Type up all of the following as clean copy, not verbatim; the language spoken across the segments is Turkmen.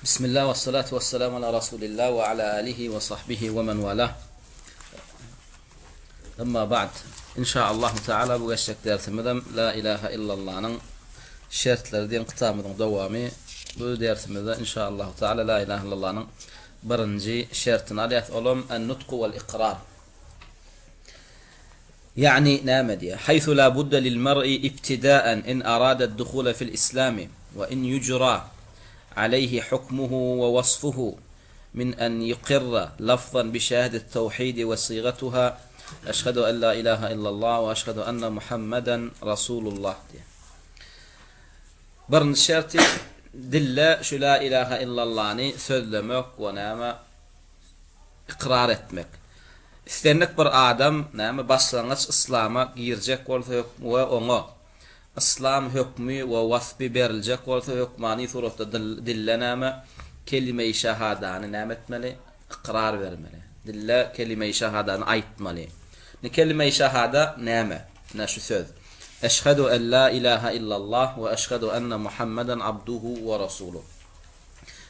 بسم الله والصلاة والسلام على رسول الله وعلى آله وصحبه ومن والاه. أما بعد إن شاء الله تعالى بغشك درسمدم لا إله إلا الله şartlardan qıtamının davamı bu dersimizde inşallah Teala la ilahe illallah'ın birinci şartını alayat olam en-nutku vel-iqrar. يعني نامدي حيث لا بد للمرء ابتداء إن أراد الدخول في الإسلام وإن يجرى عليه حكمه ووصفه من أن يقر لفظا بشهادة التوحيد وصيغتها أشهد أن لا إله إلا الله وأشهد أن محمدا رسول الله. برن الشرط دل شو لا إله إلا الله سلمك ونام إقرار etmek. İstenlik bir adam näme başlangıç İslam'a girecek bolsa we oňa İslam hükmü we wasfy beriljek bolsa hükmani suratda dillenäme kelime-i şahadany näme etmeli? Iqrar vermeli. Dille kelime-i şahadany aýtmaly. Ne kelime-i şahada näme? Näme şu söz? Eşhedü en la ilahe illallah ve eşhedü enne Muhammeden abduhu ve rasuluhu.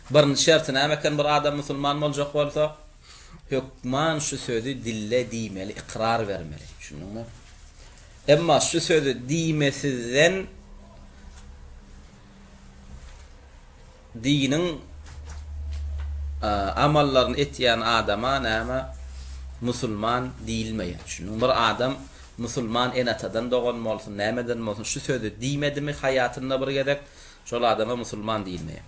Bir şert näme ken bir adam musulman boljak bolsa hükman şu sözü dille diýmeli, iqrar vermeli. Şunuňmy? Emma şu sözü diýmesizden dinin amallaryny etýän adama näme musulman diýilmeýär. Şunuň bir adam musulman enatadan doğan bolsun, nämeden bolsun şu sözü diýmedimi hayatyna bir gerek şol adama musulman diýilmeýär.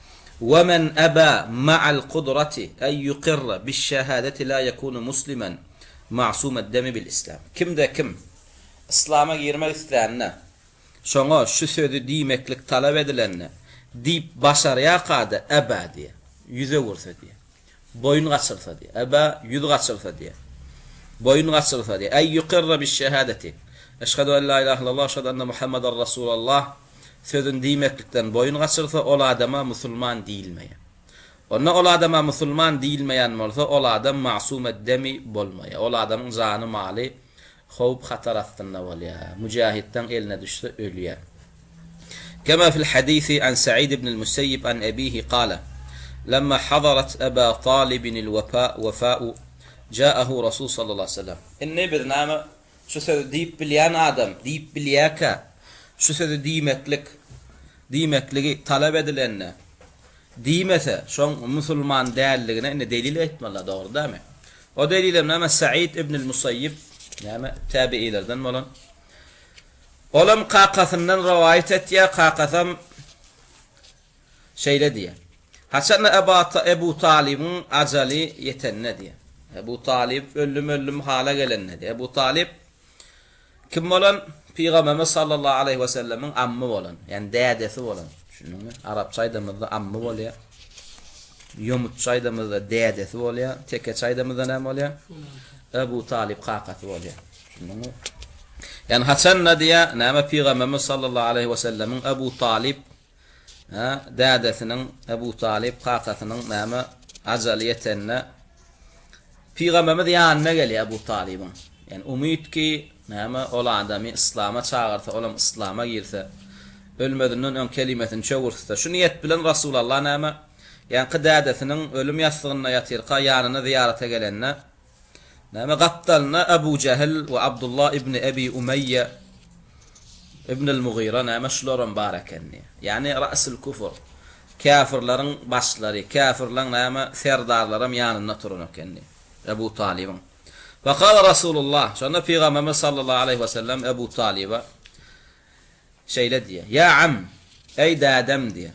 ومن أبى مع القدرة أن يقر بالشهادة لا يكون مسلما معصوم الدم بالإسلام. Kim de kim İslam'a girmek isteýänne şoňa şu sözü diýmeklik talap edilenne diýip başarýa qady eba diýe. Yüze vursa diýe. Boyun gaçyrsa diýe. Eba yüz gaçyrsa diýe. Boyun gaçyrsa diýe. Ay yuqirra biş-şehadati. Eşhedü en la ilahe illallah, eşhedü enne Muhammeden Resulullah. Sözün diýmeklikden boyun gaçyrsa ol adama musulman diýilmeýär. Onda ol adama musulman diýilmeýän bolsa ol adam masum eddemi bolmaýar. Ol adamyň jany maly howp hatar astynda bolýar. Mujahidden eline düşse ölýär. Kema fil hadisi an Sa'id ibn al-Musayyib an abihi qala: "Lamma hadarat Aba Talib al-wafa'u ja'ahu Rasul sallallahu aleyhi ve sellem." Inne bir näme şu söz diýip bilýän adam, diýip bilýärkä şu sözü diýmekligi talap edilenne diýmese şoň musulman dälligine ine delil etmeli, dogry dämi? O delilim näme Sa'id ibn al-Musayyib näme tabiilerden bolan. Olam qaqasyndan rivayet etýär, qaqasam şeýle diýär. Hasan Ebu Talib'in ajali yetenne diýär. Ebu Talib öllüm hala gelenne diýär. Ebu Talib kim bolan? Peygamberimiz sallallahu aleyhi ve sellemin ammy bolan, yani dädesi bolan. Şunuňmy? Arapçaýdamyzda ammy bolýar. Ýomutçaýdamyzda dädesi bolýar. Tekeçaýdamyzda näme bolýar? Ebu Talib qaqasy bolýar. Şunuňmy? Yani Hasan diýär, näme Peygamberimiz sallallahu aleyhi ve sellemin Ebu Talib dädesiniň Ebu Talib qaqasynyň näme ajaly yetenne Peygamberimiz ýanyna gelýär Ebu Talib'in. Yani umyt ki näme ol adamy İslam'a çağırsa, olam İslam'a girse, ölmedinden ön kelimetini çöwürse, şu niyet bilen Rasulullah näme, yani qadadesiniň ölüm ýastygyna ýatyrqa ýanyna ziýarata gelenne, näme gattalna Abu Cehl we Abdullah ibn Abi Umayya ibn al-Mughira näme şolaryň barakenni. Yani ra'sul kufr, kafirlaryň başlary, kafirlaryň näme serdarlarym ýanyna turanykenni. Abu Talib'in. فقال رسول الله شأن Peygamberimiz sallallahu aleyhi ve sellem Ebu Talib'e şeyle diye. Ya am, ey dadam diye.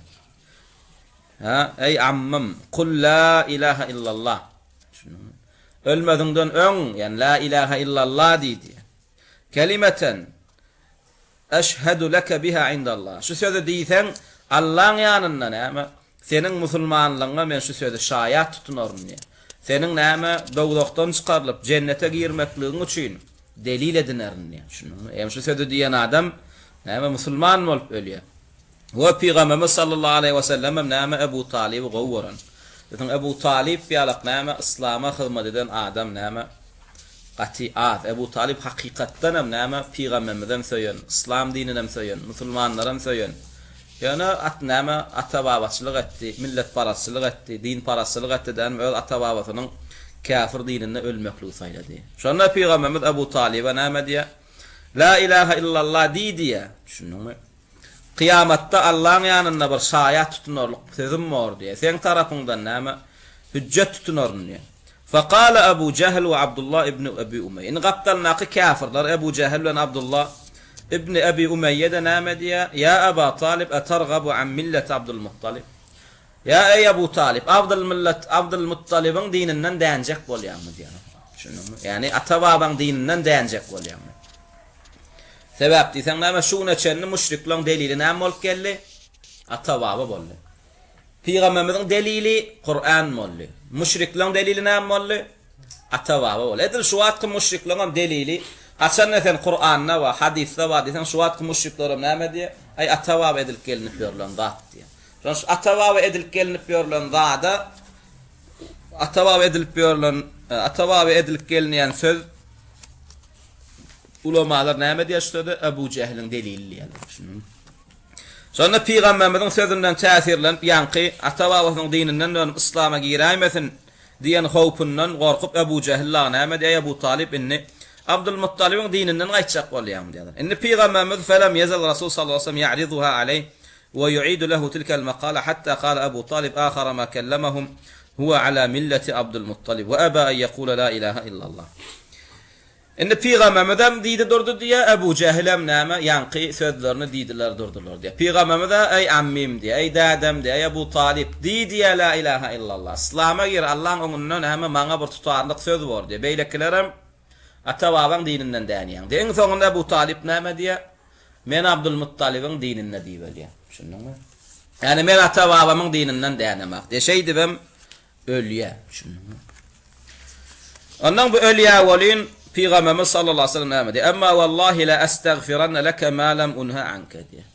Ey ammam, kul la ilahe illallah. Ölmedinden ön, yani la ilahe illallah diye. Kelimeten eşhedü leke biha indallah. Şu sözü diysen Allah'ın yanında näme? Senin musulmanlığına men şu sözü şayat tutunorum diye. Senin näme dogdokdan çykarylyp cennete girmekligiň üçin delil edinerin. Şunu hem şu sözü diýen adam näme musulman bolup ölýär. Ve Peygamberimiz sallallahu aleyhi ve sellem näme Ebu Talib gowwaran. Zaten Ebu Talib ýalak näme İslam'a hyzmat eden adam näme qati'at. Ebu Talib hakykatdan näme Peygamberimizden söýen, İslam dininden söýen, musulmanlardan söýen. Yani atnama atababaçılık etdi, millet parasçılık etdi, din parasçılık etdi den öz atababasynyň kafir dininde ölmekliği saýlady. Şonda Peygamberimiz Abu Talib'e näme diýär? La ilahe illallah diýdi. Düşündiňmi? Kıyamatda Allah'ın yanında bir şayat tutunorluk sözüm var diye. Sen tarafından näme? Hüccet tutunorun diye. Faqala Abu Cehl ve Abdullah ibn Abi Umeyye. In qattalnaqi kafirler Abu Cehl ve Abdullah ibn Abi Umeyye de näme diye? Ya Aba Talib atargabu an millet Abdülmuttalib. Ya ey Abu Talib, Abdülmuttalib'in dininden däňjek bolýarmy diýär. Şunmy? Yani ata-babaň dininden däňjek bolýarmy? Sebäp diýsen näme şuna çenni müşriklaryň delili näme bolup geldi? Ata-baba boldy. Peygamberimiziň delili Kur'an boldy. Müşriklaryň delili näme boldy? Ata-baba boldy. Edil şu wagtky müşriklaryň delili haçan näsen Kur'anna we hadisde bar diýsen şu wagtky müşrikler näme diýär? Ay ata-baba edilip gelinip ýörlen zat diýär. Şonu ata-baba edilip gelinip ýörlen zada ata-baba edilip gelinýän söz ulamalar näme diýişdi? Abu Cehl'in delili ýaly. Sonra Peygamberimiziň sözünden täsirlenip ýanky ata-babasynyň dininden dönüp islama girämesin diýen howpundan gorkup Abu Cehl näme diýär? Abu Talib inni Abdülmuttalib'in dininden gaýtjak bolýar diýerler. Inni Peygamberimiz felem yazal Rasul sallallahu aleyhi ve sellem ya'riduha aleyh ve yu'idu lehu tilka al-maqala hatta qala Abu Talib akhara ma kellamahum huwa ala milleti Abdülmuttalib ve aba en yekula la ilahe illallah. Indi Peygamberimiz diýdi durdy diýe Abu Cehlem näme ýanky sözlerini diýdiler durdular diýe. Peygamberimiz ey ammim diýe, ey dadam diýe, ey Abu Talib diýdi la ilahe illallah. İslama gir Allah'ın önünden näme maňa bir tutarlyk söz bar diýe. Beýlekilerim ata-babaň dininden dänýär. Deň soňunda Abu Talib näme diýe? Men Abdülmuttalib'in dininde diýip şunmy? Yani men ata-babamyň dininden dänemek. Deşeýdibem ölýä. Şunmy? Ondan bu ölýä bolyn Peygamberimiz sallallahu aleyhi ve sellem näme diýär? Amma wallahi la astaghfiranna laka ma lam unha anka diýär.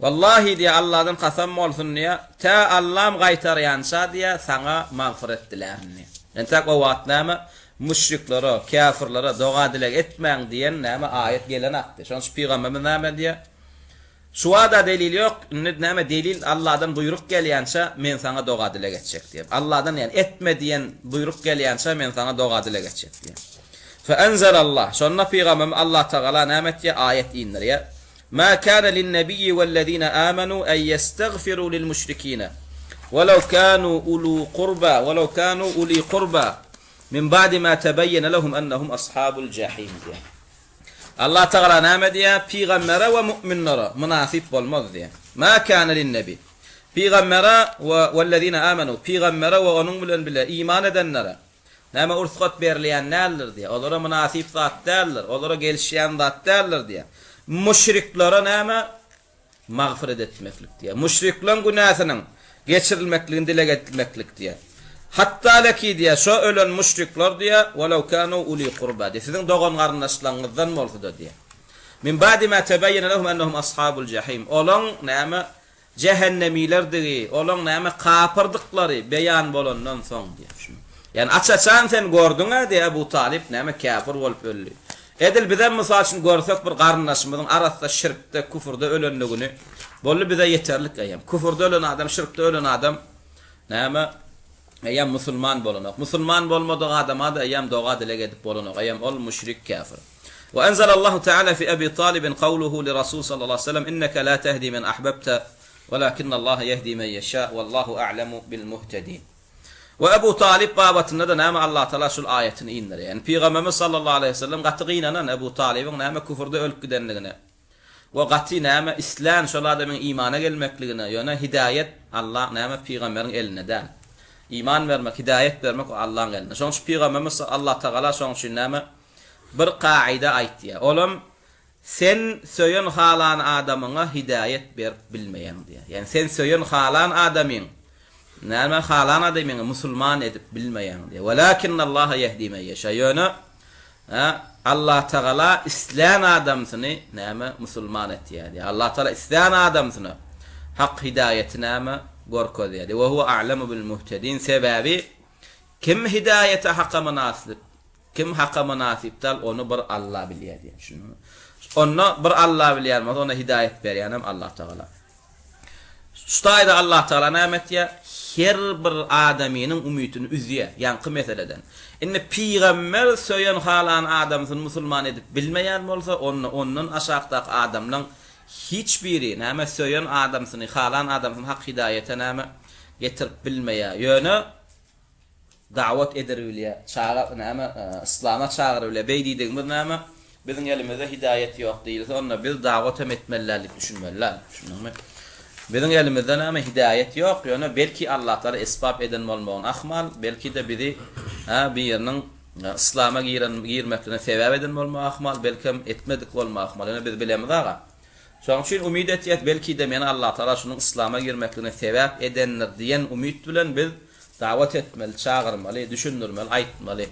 Wallahi diýär Allahdan qasam bolsun diýär, ta Allah'ım gaýtarýansa diýär, saňa magfiret dilärini. Entä o wagt näme? Müşriklere, kafirlere doga dilek etmeň diýen näme ayet gelen akdy. Şonu Peygamberimiz näme diýär? Şu wada delil ýok, näme delil Allah'dan buyruk gelýänse men saňa doga dilek etjek diýär. Allah'dan ýani etme diýen buyruk gelýänse men saňa doga dilek etjek diýär. فأنزل الله شون پیغمبر الله تعالى نامت آية إنريا ما كان للنبي والذين آمنوا أن يستغفروا للمشركين ولو كانوا أولي قربى من بعد ما تبين لهم أنهم أصحاب الجحيم الله تعالى نامت پیغمبر ومؤمنر منافق والمذ ما كان للنبي پیغمبر والذين آمنوا پیغمبر وأنهم بالله إيمان دنر näme ursgat berilýänler diýär. Olara münasip zat däller, olara gelişýän zat däller diýär. Müşriklere näme magfiret etmeklik diýär. Müşrikleriň günäsiniň geçirilmekligini dile getirmeklik diýär. Hatta laki diýär, şo ölen müşrikler diýär, "Walaw kanu uli qurba." Siziň dogan garyndaşlaryňyzdan bolsa diýär. Min ba'di ma tabayyana lahum annahum ashabul jahim. Olaň näme cehennemilerdir, olaň näme kapyrdyklary beýan bolandan soň diýär. Yani açaçan sen gördün diye Abu Talib näme kafir bolup öldü. Edil bize mysal üçin görsek bir garyndaşymyzyň arasynda şirkde, küfürde ölenligini bolly bize yeterlik aýam. Küfürde ölen adam, şirkde ölen adam näme aýam musulman bolanok. Musulman bolmadyk adama da aýam doga dile gedip bolanok. Aýam ol müşrik kafir. Ve enzelallahu Teala fi Abi Talib qawluhu li Rasul sallallahu aleyhi ve sellem innaka la tahdi men ahbabta walakinna Allah yehdi men yasha wallahu a'lamu bil muhtedin. Ve Abu Talib babatında da näme Allah Taala şol ayetini indir. Yani Peygamberimiz sallallahu aleyhi ve sellem gatygynanan Abu Talib'in näme küfürde ölüp gidenligine we gaty näme islam şol adamyň imana gelmekligine ýöne hidayet Allah näme Peygamberiň eline däl. İman vermek, hidayet vermek Allah'ın eline. Şoň Peygamberimiz Allah Taala şoň şu näme bir kaide aýtdy. Olam sen söýen halan adamyňa hidayet berip bilmeýän diýär. Yani sen söýen halan adamyň näme halan adamyň musulman edip bilmeýän diýär. Walakin Allah yehdi men ýeşa. Ýöne Allah Taala islam adamsyny näme musulman etýär. Allah Taala islam adamsyny hak hidayeti näme gorkozýar. Ve huwa a'lamu bil muhtedin. Sebebi kim hidayete hakka münasip, kim hakka münasiptal onu bir Allah bilýär diýär. Şunu onu bir Allah bilýär, ona hidayet berýän Allah Taala. Şulayda Allah Taala nämet ya her bir adamynyň umytyny üzýär. Ýanky meseleden. Indi peýgamber söýen halan adamsyň musulman edip bilmeýän bolsa, ondan aşagdaky adamlaryň hiç biri näme söýen adamsyny halan adamsyny hak hidaýete näme getirip bilmeýär. Ýöne da'wat ederilýär. Çağa näme islama çağırylýar. Beýdiýdik bir näme biziň elimizde hidaýet ýok diýilse, onda biz da'wat etmelärlik düşünmelär. Şunuňmy? Biziň elimizde näme hidaýet ýok, ýöne belki Allah Taala esbab eden bolmagan ahmal, belki de bizi bir ýeriniň islama girmekine sebäp eden bolmagan ahmal, belki etmedik bolmagan ahmal. Ýöne biz bilemiz aga. Şoň üçin umyt etýät, belki de meni Allah Taala şunyň islama girmekine sebäp edenler diýen umyt bilen biz da'wat etmeli, çağırmaly, düşündirmeli, aýtmaly.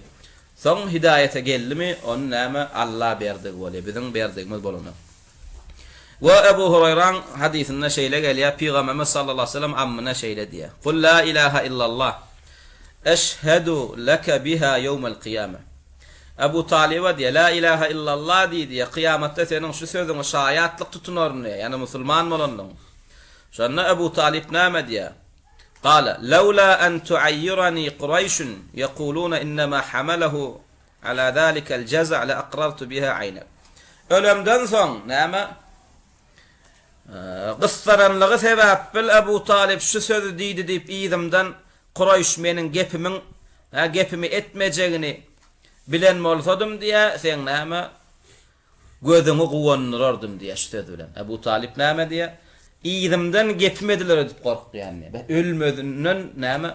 Soň hidaýete geldimi, onu näme Allah berdi bolýar, biziň berdigimiz bolmaly. Ve Ebu Hurayran hadisinde şeýle gelýär, Peygamberimiz sallallahu aleyhi ve sellem ammına şeýle diýär. Kul la ilaha illallah. Eşhedü leke biha yevmel kıyame. Ebu Talib'a diýär, la ilaha illallah diýär, kıyamatda senin şu sözüňe şaýatlyk tutunarny, yani musulman bolandyň. Şonda Ebu Talib näme diýär? Qala, "Laula an tu'ayyirani Quraysh yaquluna inma hamalahu ala zalika al-jaz' la aqrartu biha 'aynak." Ölemden soň näme? Gyssaranlygy sebäp bil Ebu Talib şu sözü diýdi diýip ýzymdan Qurayş meniň gepimi etmejegini bilen bolsadym diýe, sen näme gözüňi gowandyrardym diýe şu söz bilen. Ebu Talib näme diýe? Ýzymdan gepmediler diýip gorkdy ýani. Ölmedinden näme?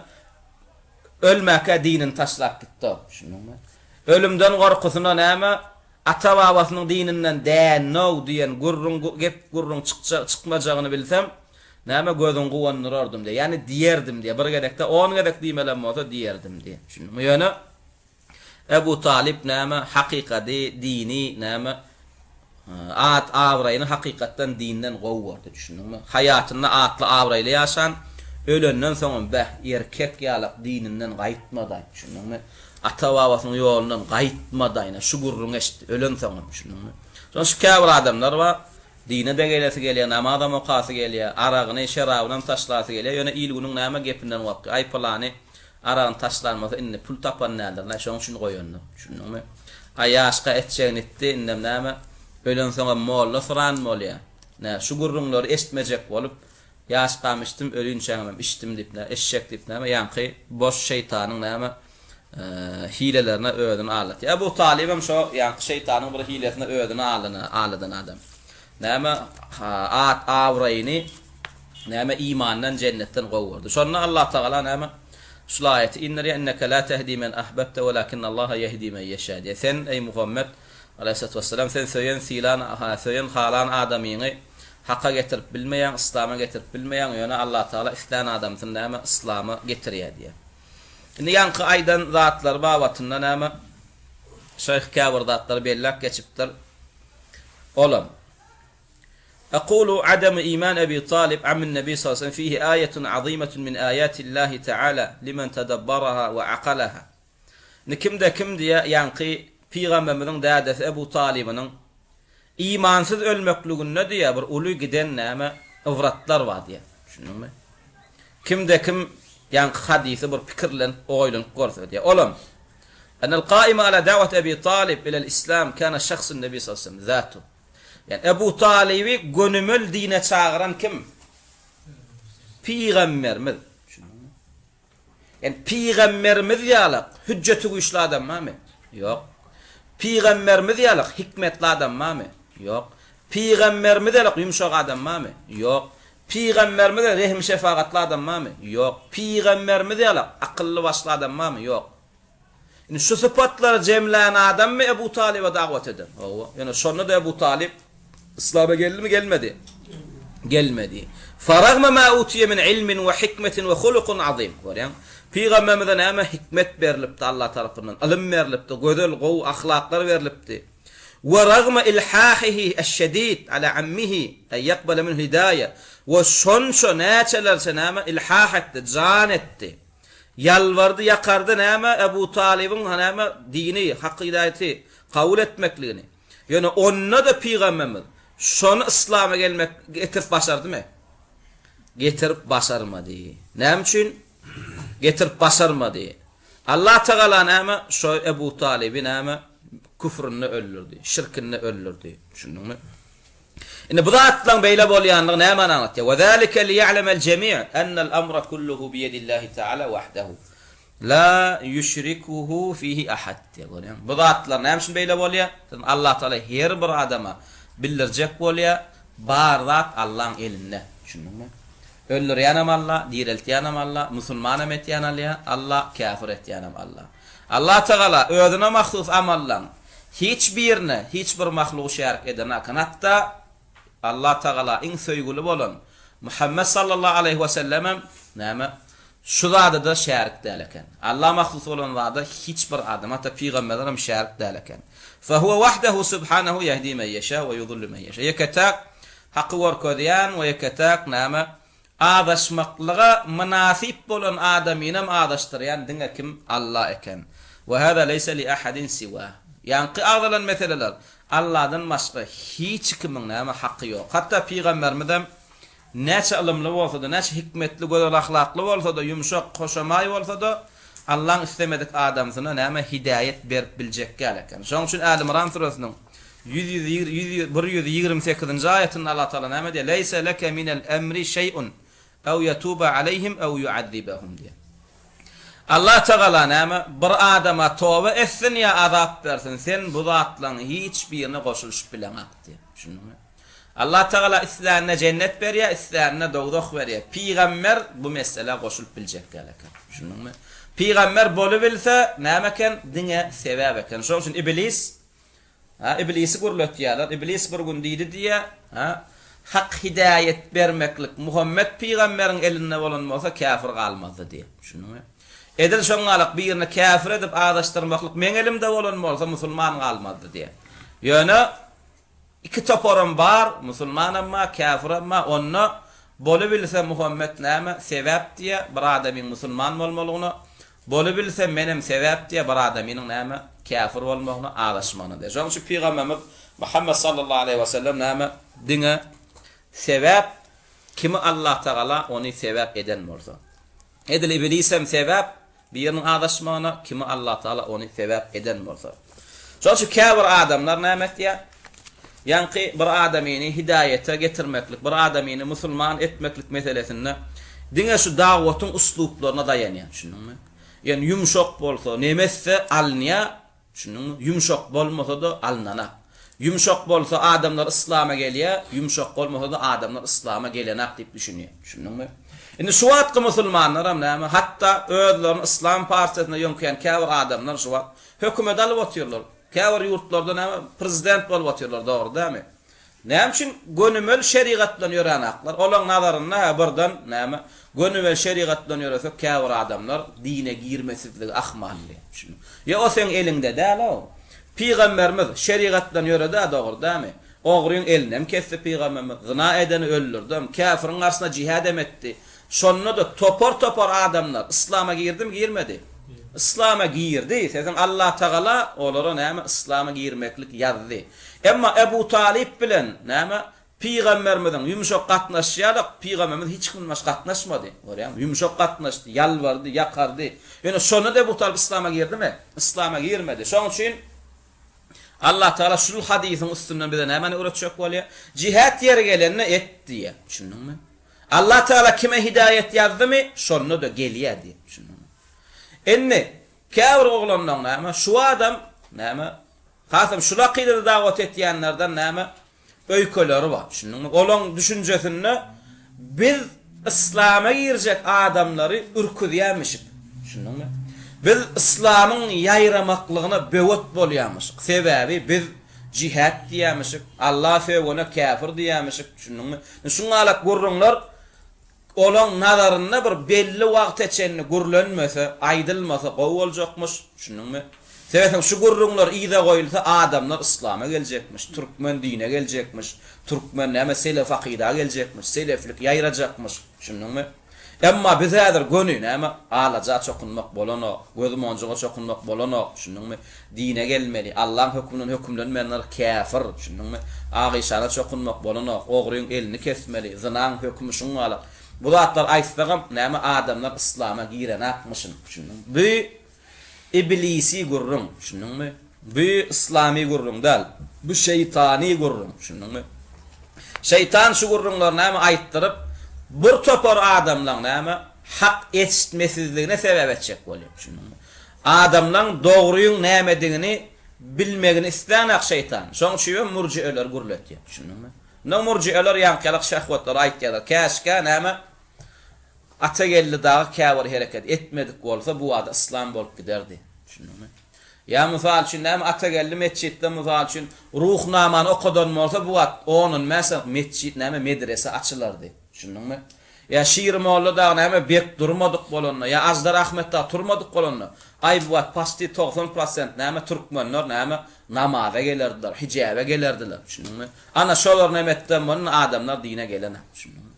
Ölmäke dinin taşlap gitdi. Şunuňmy? Ölümden gorkusyna näme? Ata babasynyň dininden no diýen gurrun çykmajagyny bilsem, näme gözüň gowandyrardym diýe. Ýani diýerdim diýe. Bir gerekde 10 gerek diýmelem bolsa diýerdim diýe. Şunuňmy? Ýöne Ebu Talib näme hakykady dini näme at awraýyny hakykatdan dinden gowwardy. Düşündiňmi? Hayatyny atly awraýly ýaşan, ölenden soň erkek ýalyk dininden gaýtmadan. Düşündiňmi? Ata babasynyň ýolundan gaýtmadan, şu gurrun eşdi, ölen soň. Düşündiňmi? Şoň şu käbir adamlar bar, dine de gelesi gelýär, namaza mokasy gelýär, aragyny şerabyny taşlasy gelýär. Ýöne ilginiň näme gepinden wagt. Ay plany aragyny taşlanmasa inni pul tapan näder? Şoň üçin goýanlar. Düşündiňmi? Aýaşga etjegin etdi, indem näme? Ölen soňa molla soran molýa. Şu gurrunlary eşitmejek bolup, ýaş gamışdym, ölün çäňmem, içdim diýip, eşek diýip näme? Ýanky boş şeytanyň näme? Hilelerine ödünü aldı. Ebu Talib'im şu ýanky şeytanyň bir hilesine ödünü alydan adam. Näme at awraýyny näme imandan cennetten gowurdy. Şonu Allah Taala näme şu aýaty innaka la tahdi men ahbabta walakin Allah yehdi men yasha. Sen ey Muhammed Aleyhissalatu vesselam sen söylen halan adamyny hakka getirip bilmeýän, islama getirip bilmeýän, ýöne Allah Taala islan adamsyň näme islama getirýär diýär. Indi ýanky aýdan zatlar babatyndan näme Şeyh Käbir zatlar bellak geçipdir. Olam. Aqulu adam iman Abi Talib amman Nabi sallallahu aleyhi ve sellem fihi ayetun azimetun min ayatillahi Teala limen tadabbaraha ve aqalaha. Nikimde kim diye ýanky Peygamberimiň dädesi Ebu Talib'iniň imansyz ölmekligine diye bir uly giden näme ivratlar bar diye. Düşündiňmi? Kimde kim ýanky hadisy bir pikirlen oýlanyp görse diye. Olam. Anal qaima ala da'wat Abi Talib ila al-Islam kana şahsun Nabi sallallahu aleyhi ve sellem zatu. Yani Ebu Talib'i gönümül dine çağıran kim? Peygamberimiz. Yani Peygamberimiz ýalyk hücceti güýçli adam mı? Yok. Peygamberimiz ýalyk hikmetli adam mı? Yok. Peygamberimiz ýalyk yumşak adam mı? Yok. Peygamberimiz rehm şefaatli adam mı? Yok. Peygamberimiz ýalyk akylly başly adam mı? Yok. Yani şu sıfatlar cemlän adam mı Ebu Talib'e da'wat eder? Yani şonu da Ebu Talib İslam'a geldi mi? Gelmedi. Gelmedi. Faragma ma utiye min ilmin ve hikmetin ve hulukun azim. Görýän? Peygamberimize näme hikmet berilipdi Allah tarapyndan, ilim berilipdi, gözel gow ahlaklar berilipdi. Ve ragma ilhahihi eş-şedid ala ammihi ay yaqbala min hidayah. Ve şonşo näçelerse näme ilhah etdi, can etdi. Yalvardı, yakardı näme Ebu Talib'in näme dini, hak hidayeti kabul etmekligini. Yani onna da Peygamberimiz şonu İslam'a gelmek getirip başardı mı? getirip başarmadı. Näme üçin? Getirip başarmadı. Allah Teala näme şu Ebu Talib'i näme küfrünü öldürdü, şirkini öldürdü. Düşündüňmi? Indi bu zatlaň beýle bolýanlygy näme anlatýar? Wa zalika liya'lamel jemi' anna al-amra kulluhu bi yadillahi ta'ala wahdahu. La yushrikuhu fihi ahad. Bu zatlar näme üçin beýle bolýar? Allah Teala her bir adama bildirjek bolýar, bar zat Allah'ın elinde. Düşündüňmi? Öldürýänam Allah, diriltýänam Allah, musulman etýänam Allah, kafir etýänam Allah. Allah Teala özüne mahsus amallan hiç bir mahluk şerik eden akan. Hatta Allah Teala in söýgüli bolan Muhammed sallallahu aleyhi ve sellem näme şu zada da şerik däleken. Allah mahsus bolan zada hiç bir adam hatta peýgamberlerim şerik däleken. Fa huwa wahdahu subhanahu yahdi men yasha we yudhillu men yasha. Yeketak haqqy workodyan we yeketak näme adaşmaklyga münasip bolan adamynam adaşdyrýan diňe kim Allah eken. Ve hada leysa li ahadin siwa. Yani ağdalan meseleler Allah'dan başka hiç kimin näme hakkı yok. Hatta peygamberimiz näçe ilmli bolsa da, näçe hikmetli, gözel ahlaklı bolsa da, yumşak, hoşamay bolsa da Allah'ın istemedik adamsyna näme hidayet berip biljek geleken. Şoň üçin Ali İmran surasynyň 128-nji ayetinde Allah Taala näme diýer? Leysa leke minel emri şey'un ew yetuba aleyhim ew yu'adzibahum diýer. Allah Teala näme bir adama tövbe etsin ya azap bersin. Sen bu zatlaň hiç birini goşulyşyp bilen akdy. Düşündüňmi? Allah Teala isläne cennet berýär, isläne dogdok berýär. Peýgamber bu mesele goşulyp biljek geleken. Düşündüňmi? Peýgamber bolup bilse nämeken diňe sebäp eken. Şoň üçin iblisi gurlatýarlar. Iblis bir gün diýdi diýe, hak hidayet bermeklik Muhammed peýgamberiň elinde bolan bolsa kafir galmazdy diýe. Düşündüňmi? Edil şoňalyk birini kafir edip adaşdyrmaklyk men elimde bolan bolsa musulman galmazdy diýe. Ýöne iki toporum bar, musulman amma kafir amma onu bolup bilse Muhammed näme sebäp diýe bir adamyň musulman bolmalygyny, bolup bilse menem sebäp diýe bir adamyň näme kafir bolmagyny adaşmany diýe. Şoň üçin peýgamberimiz Muhammed sallallahu aleyhi ve sellem näme diňe sebäp kimi Allah Teala onu sebäp eden bolsa. Edil iblisem sebäp birinin adaşmagyna kimi Allah Teala onu sebäp eden bolsa. Şoň üçin kafir adamlar näme etýär? Ýani bir adamyny hidayete getirmeklik, bir adamyny musulman etmeklik meselesinde diňe şu dagwatyň usluplaryna dayanýar. Düşündiňmi? Yani yumşak bolsa nemesse alnýa, düşündiňmi? Yumşak bolmasa da alnana. Yumşak bolsa adamlar İslam'a gelýär, yumşak bolmasa da adamlar İslam'a gelenak diýip düşünýär. Düşündiňmi? Indi şu wagtky musulmanlaram näme? Hatta özlerini İslam partiýasyna ýönkän kafir adamlar şu wagt hökümet alyp otyrlar. Kafir ýurtlarda näme prezident bolup otyrlar, dogry dämi? Näme üçin gönümel şeriat bilen ýörenaklar? Olaň nazaryna birden näme? Gönümel şeriat bilen ýöresek kafir adamlar dine girmesizligi ahmally. Ya o sen elinde däl o. Peýgamberimiz şeriat bilen ýörede, dogry dämi? Ogryň elinem kesdi peýgamberimiz. Zina edeni öldürdüm. Kafirin garşyna jihad etdi. Şonda da topor adamlar İslam'a girdi mi, girmedi? İslam'a girdi. Sen Allah Teala olara näme İslam'a girmeklik ýazdy. Emma Ebu Talib bilen näme peýgamberimizin yumşak gatnaşýarlyk, peýgamberimiz hiç kimle gatnaşmady. Görýärmi? Yumşak gatnaşdy, ýalvardy, ýakardy. Ýöne şonu da Ebu Talib İslam'a girdimi? İslam'a girmedi. Şoň üçin Allah Teala şu hadisin üstünden bize näme öğretjek bolýar? Jihad ýeri gelenine et diýe. Düşündiňmi? Allah Teala kime hidayet ýazdymy, şonu da gelýär diýe. Düşündiňmi? Enne kafir oglandan näme şu adam näme hasam şu aqidede dawat etýänlerden näme öýkeleri bar. Düşündiňmi? Olaň düşünjesini biz İslam'a girjek adamlary ürküdýärmişik. Düşündiňmi? Biz İslam'ın ýaýramaklygyna böwet bolýarmyşyk. Sebäbi biz jihad diýärmişik, Allah söwgüne kafir diýärmişik. Düşündiňmi? Şuňalak gurrunlar olaň nazaryna bir belli wagt geçenini gurlenmese, aýdylmasa gowy boljakmyş. Düşündiňmi? Sebäbi şu gurrunlar ýyda goýulsa adamlar İslam'a geljekmiş, türkmen dine geljekmiş, türkmen näme selef aqida geljekmiş, seleflik ýaýrajakmyş. Düşündiňmi? Emma biz häzir gönü näme alaja çokunmak bolano, gözüm onjyga çokunmak bolano, düşündiňmi? Dine gelmeli, Allah'ın hökmünden hökümlenmeyenler kafir, düşündiňmi? Agyşana çokunmak bolano, ogryň elini kesmeli, zynaň hökmü şuňalyk. Bu zatlar aýtdygam näme adamlar islama giren akmışyn. Bu iblisi gurrun, şunuňmy? Bu islami gurrun dal. Bu şeytani gurrun, şunuňmy? Şeytan şu gurrunlar näme aýtdyryp bir topar adamlar näme hak etmesizligine sebep etjek bolýar, şunuňmy? Adamlaryň dogruýyň nämedigini bilmegini islänek şeytan. Şoň üçin murji'eler gurletýär, şunuňmy? No murji'eler ýankylyk şahwatlar aýtýarlar. Käşke näme ata geldi dağı käwir hereket etmedik bolsa bu ada islam bolup giderdi. Şunuňmy? Ya misal üçin näme ata geldi mesçitde misal üçin ruhnaman okadan bolsa bu at onun mesela mesçit näme medrese açylardy. Şunuňmy? Ya şiir molla da näme bek durmadyk bolanda ya Azdar Ahmetda turmadyk bolanda. Ay bu at pasti 90% näme türkmenler näme namaza gelerdiler, hijaba gelerdiler. Şunuňmy? Ana şolar nämetden bunun adamlar dine gelen. Şunuňmy?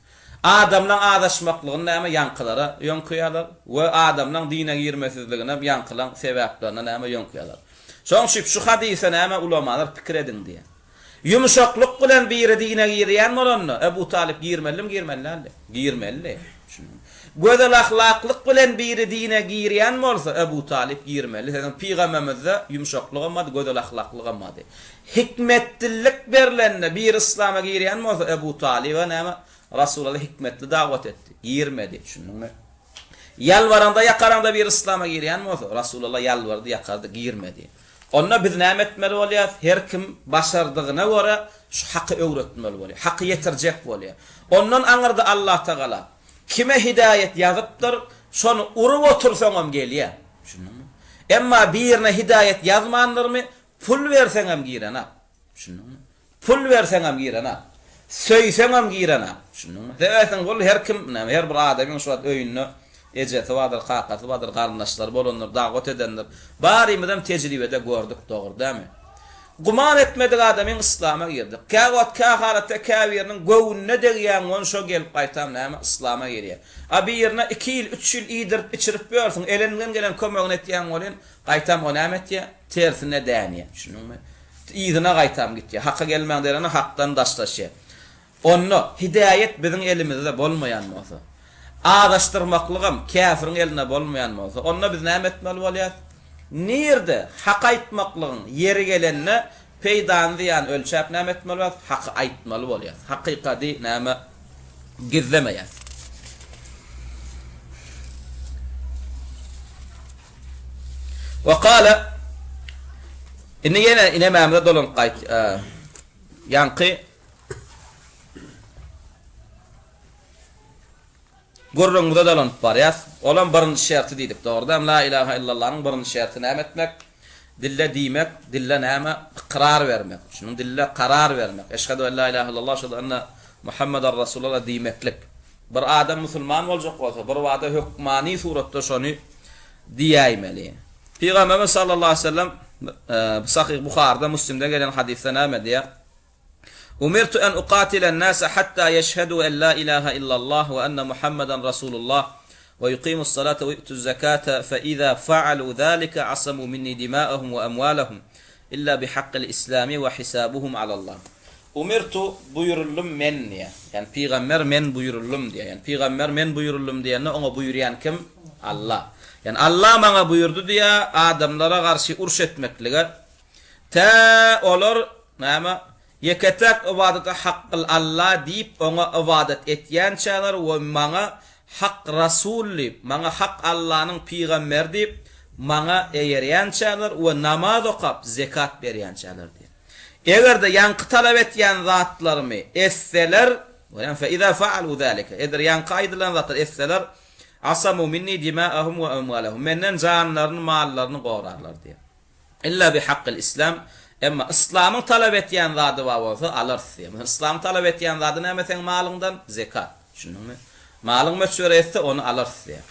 Adamlaryň adaşmaklygyny näme ýankylara ýonkuýarlar we adamlaryň dine girmesizligine ýankylan sebäplerine näme ýonkuýarlar. Şoň şu hadise näme ulamalar pikir edin diýe. Yumşaklyk bilen biri dine girýän bolanny Ebu Talip girmeli. Gözel ahlaklyk bilen biri dine girýän bolsa Ebu Talip girmeli. Sen Peygamberimizde yumşaklyk bolmady, gözel ahlaklyk bolmady. Hikmetlilik berilende bir islama girýän bolsa Ebu Talip we näme Rasulullah hikmetli da'wat etdi. Girmedi, şunuňmy? Yalvaranda yakaranda bir islama girýän bolsa Rasulullah yalvardy, yakardy, girmedi. Onna biz näme etmeli bolýar? Her kim başardygyna göre şu haky öwretmeli bolýar. Haky yetirjek bolýar. Ondan aňyrdy Allah Taala. Kime hidayet ýazypdyr, şonu urup otursaňam gelýär. Şunuňmy? Emma birine hidayet ýazmandyrmy? Pul berseňem girenä. Şunuňmy? Pul berseňem girenä. Söýseňem girenä. Şunuňmy? Däwetden bol her kim, her bir adamyň şu öýünni ejeti wadyr, qaqaty wadyr, garnaşlar bolanlar, da'wat edenler. Barimizem tejribede gördük, dogry dämi? Guman etmedik adamyň islama girdi. Käwat käharata käwirniň göwünne degýän on şo gelip gaýtam näme islama girýär. A bir ýerine 2 ýyl, 3 ýyl iýdirip içirip bersin, elinden gelen kömegini etýän bolan, gaýtam o näme etýär? Tersine dänýär. Şunuňmy? Ýydyna gaýtam gitýär. Hakka gelmän derine hakdan daştaşýar. Onu hidayet bizim elimizde bolmayan bolsa, ağaçtırmaklığım kafirin eline bolmayan bolsa, onu biz näme etmeli bolýar? Nirde hak aýtmaklığın yeri gelenine peýdan diýen ölçäp näme etmeli bolýar? Hak aýtmaly bolýar. Hakykady näme gizlemeýär. Wa qala inne yine inemamda dolan qayt yanqı Gurrunguda dalan barýas. Olan birinji şerti diýdik. Dogrydan la ilaha illallah'yň birinji şerti näme etmek? Dille diýmek, dille näme? Iqrar bermek. Şunuň dille karar vermek. Eşhedü en la ilaha illallah, eşhedü enne Muhammeden Rasulullah diýmeklik. Bir adam musulman boljak bolsa, bir wada hukmani suratda şonu diýäýmeli. Peygamberimiz sallallahu aleyhi ve sellem Sahih Buhari'da, Müslim'de gelen hadiste näme diýär? Umirtu an uqatila an-nasa hatta yashhadu an la ilaha illallah wa anna Muhammadan Rasulullah wa yuqimus salata wa yu'tuz zakata fa idha fa'alu dhalika asamu minni dima'ahum wa amwalahum illa bihaqqil islami wa hisabuhum 'ala Allah. Umirtu buyurullum men diye. Yani peygamber men buyurullum diye. Yani peygamber men buyurullum diýende ona buyurýan kim? Allah. Yani Allah bana buyurdu diye adamlara karşı urş etmeklige ta olar näme yeketek ibadete haqqıl Allah deyip ona ibadet etýän çağlar we maňa haq rasulli, maňa haq Allah'nyň peýgamber deyip maňa eýerýän çağlar we namaz okap zekat berýän çağlar diýip. Egerde ýanky talap etýän zatlarymy esseler, we fa iza fa'alu zalika, eder ýanky aýdylan zatlar esseler asamu minni dima'ahum wa amwalahum, menden janlaryny, mallaryny gowrarlar diýip. İlla bihaqqil islam, emma İslam'ın talep etýän zady bolsa alarsyň. İslam talep etýän zady näme sen malyňdan? Zekat. Şunuňmy? Malyň meşgul etse onu alarsyň.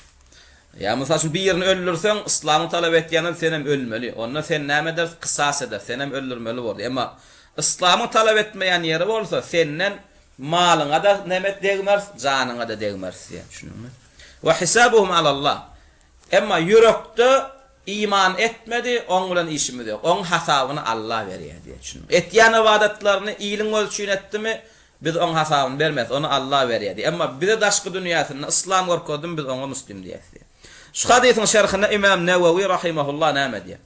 Ya mesela bir ýerini öldürsen İslam'ın talep etýäni senem ölmeli. Onda sen näme eder? Qisas eder. Senem öldürmeli boldy. Emma İslam'ın talep etmeýän ýeri bolsa senden malyňa da näme degmez, janyňa da degmez. Şunuňmy? Ve hisabuhum alallah. Emma yürekde iman etmedi, on bilen işimiz yok. On hasabyny Allah berýär diýe düşünüm. Etýän ibadetlerini iýiliň ölçüýüne etdimi, biz on hasabını vermez, onu Allah berýärdi. Emma bize daşky dünýäsinde İslam gorkodun biz ona muslim diýäs. Şu hadisin şerhinde İmam Nevevi rahimahullah näme diýär?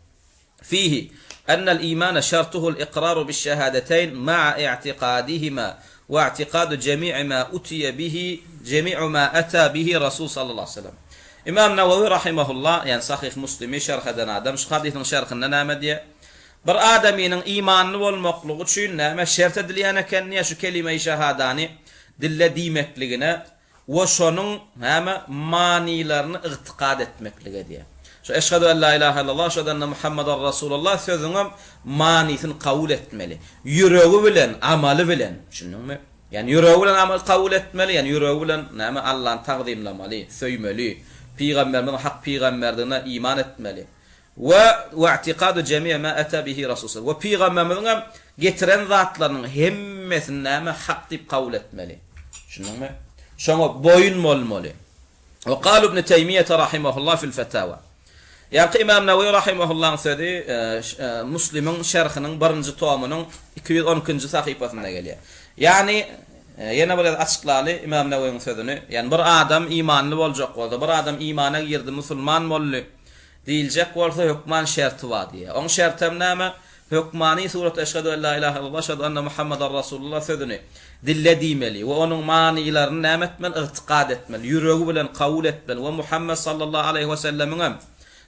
Fihi أن الإيمان شرطه الإقرار بالشهادتين مع اعتقادهما واعتقاد جميع ما أتي به جميع ما أتى به رسول صلى الله عليه وسلم. İmam Nevevi rahimahullah yani Sahih Müslim'i şerh eden adam şu hadisin şerhinde näme diýär? Bir adamynyň imanly bolmaklygy üçin näme şert edilýän ekenini şu kelime-i şahadany dille diýmekligine we şonuň näme manilaryny ygtikad etmeklige diýär. Şu eşhedü en la ilahe illallah, eşhedü enne Muhammeden Resulullah sözüňe manisini kabul etmeli. Yüreği bilen, amaly bilen. Şunuňmy? Yani yüreği bilen amal kabul etmeli, yani yüreği bilen näme Allahyny taqdimlamaly, söýmeli, peýgamberden hak peýgamberdigine iman etmeli. Ve i'tikadu jemi' ma ata bihi Rasul. Ve peýgamberden getiren zatlarynyň hemmesini näme hak diýip kabul etmeli. Şunuňmy? Şoňa boyun bolmaly. Ve qala ibn Teymiyye rahimahullah fil fatawa. Yani İmam Nevevi rahimahullah'ın sözi Müslim'in şerhinin 1-nji tomynyň 212-nji sahypasynda gelýär. Yani ýene bir açyklaly İmam Nevevi'nin sözüni. Yani bir adam imanly boljak bolsa, bir adam imana girdi, musulman boldy diýiljek bolsa hukman şerti bar diýär. Oň şertem näme? Hukmany surat eşhedü en la ilahe illallah, eşhedü enne Muhammeden Resulullah sözüni dille diýmeli we onuň manilaryny näme etmeli? Ygtikad etmeli, yüreği bilen kabul etmeli we Muhammed sallallahu aleyhi ve sellemiň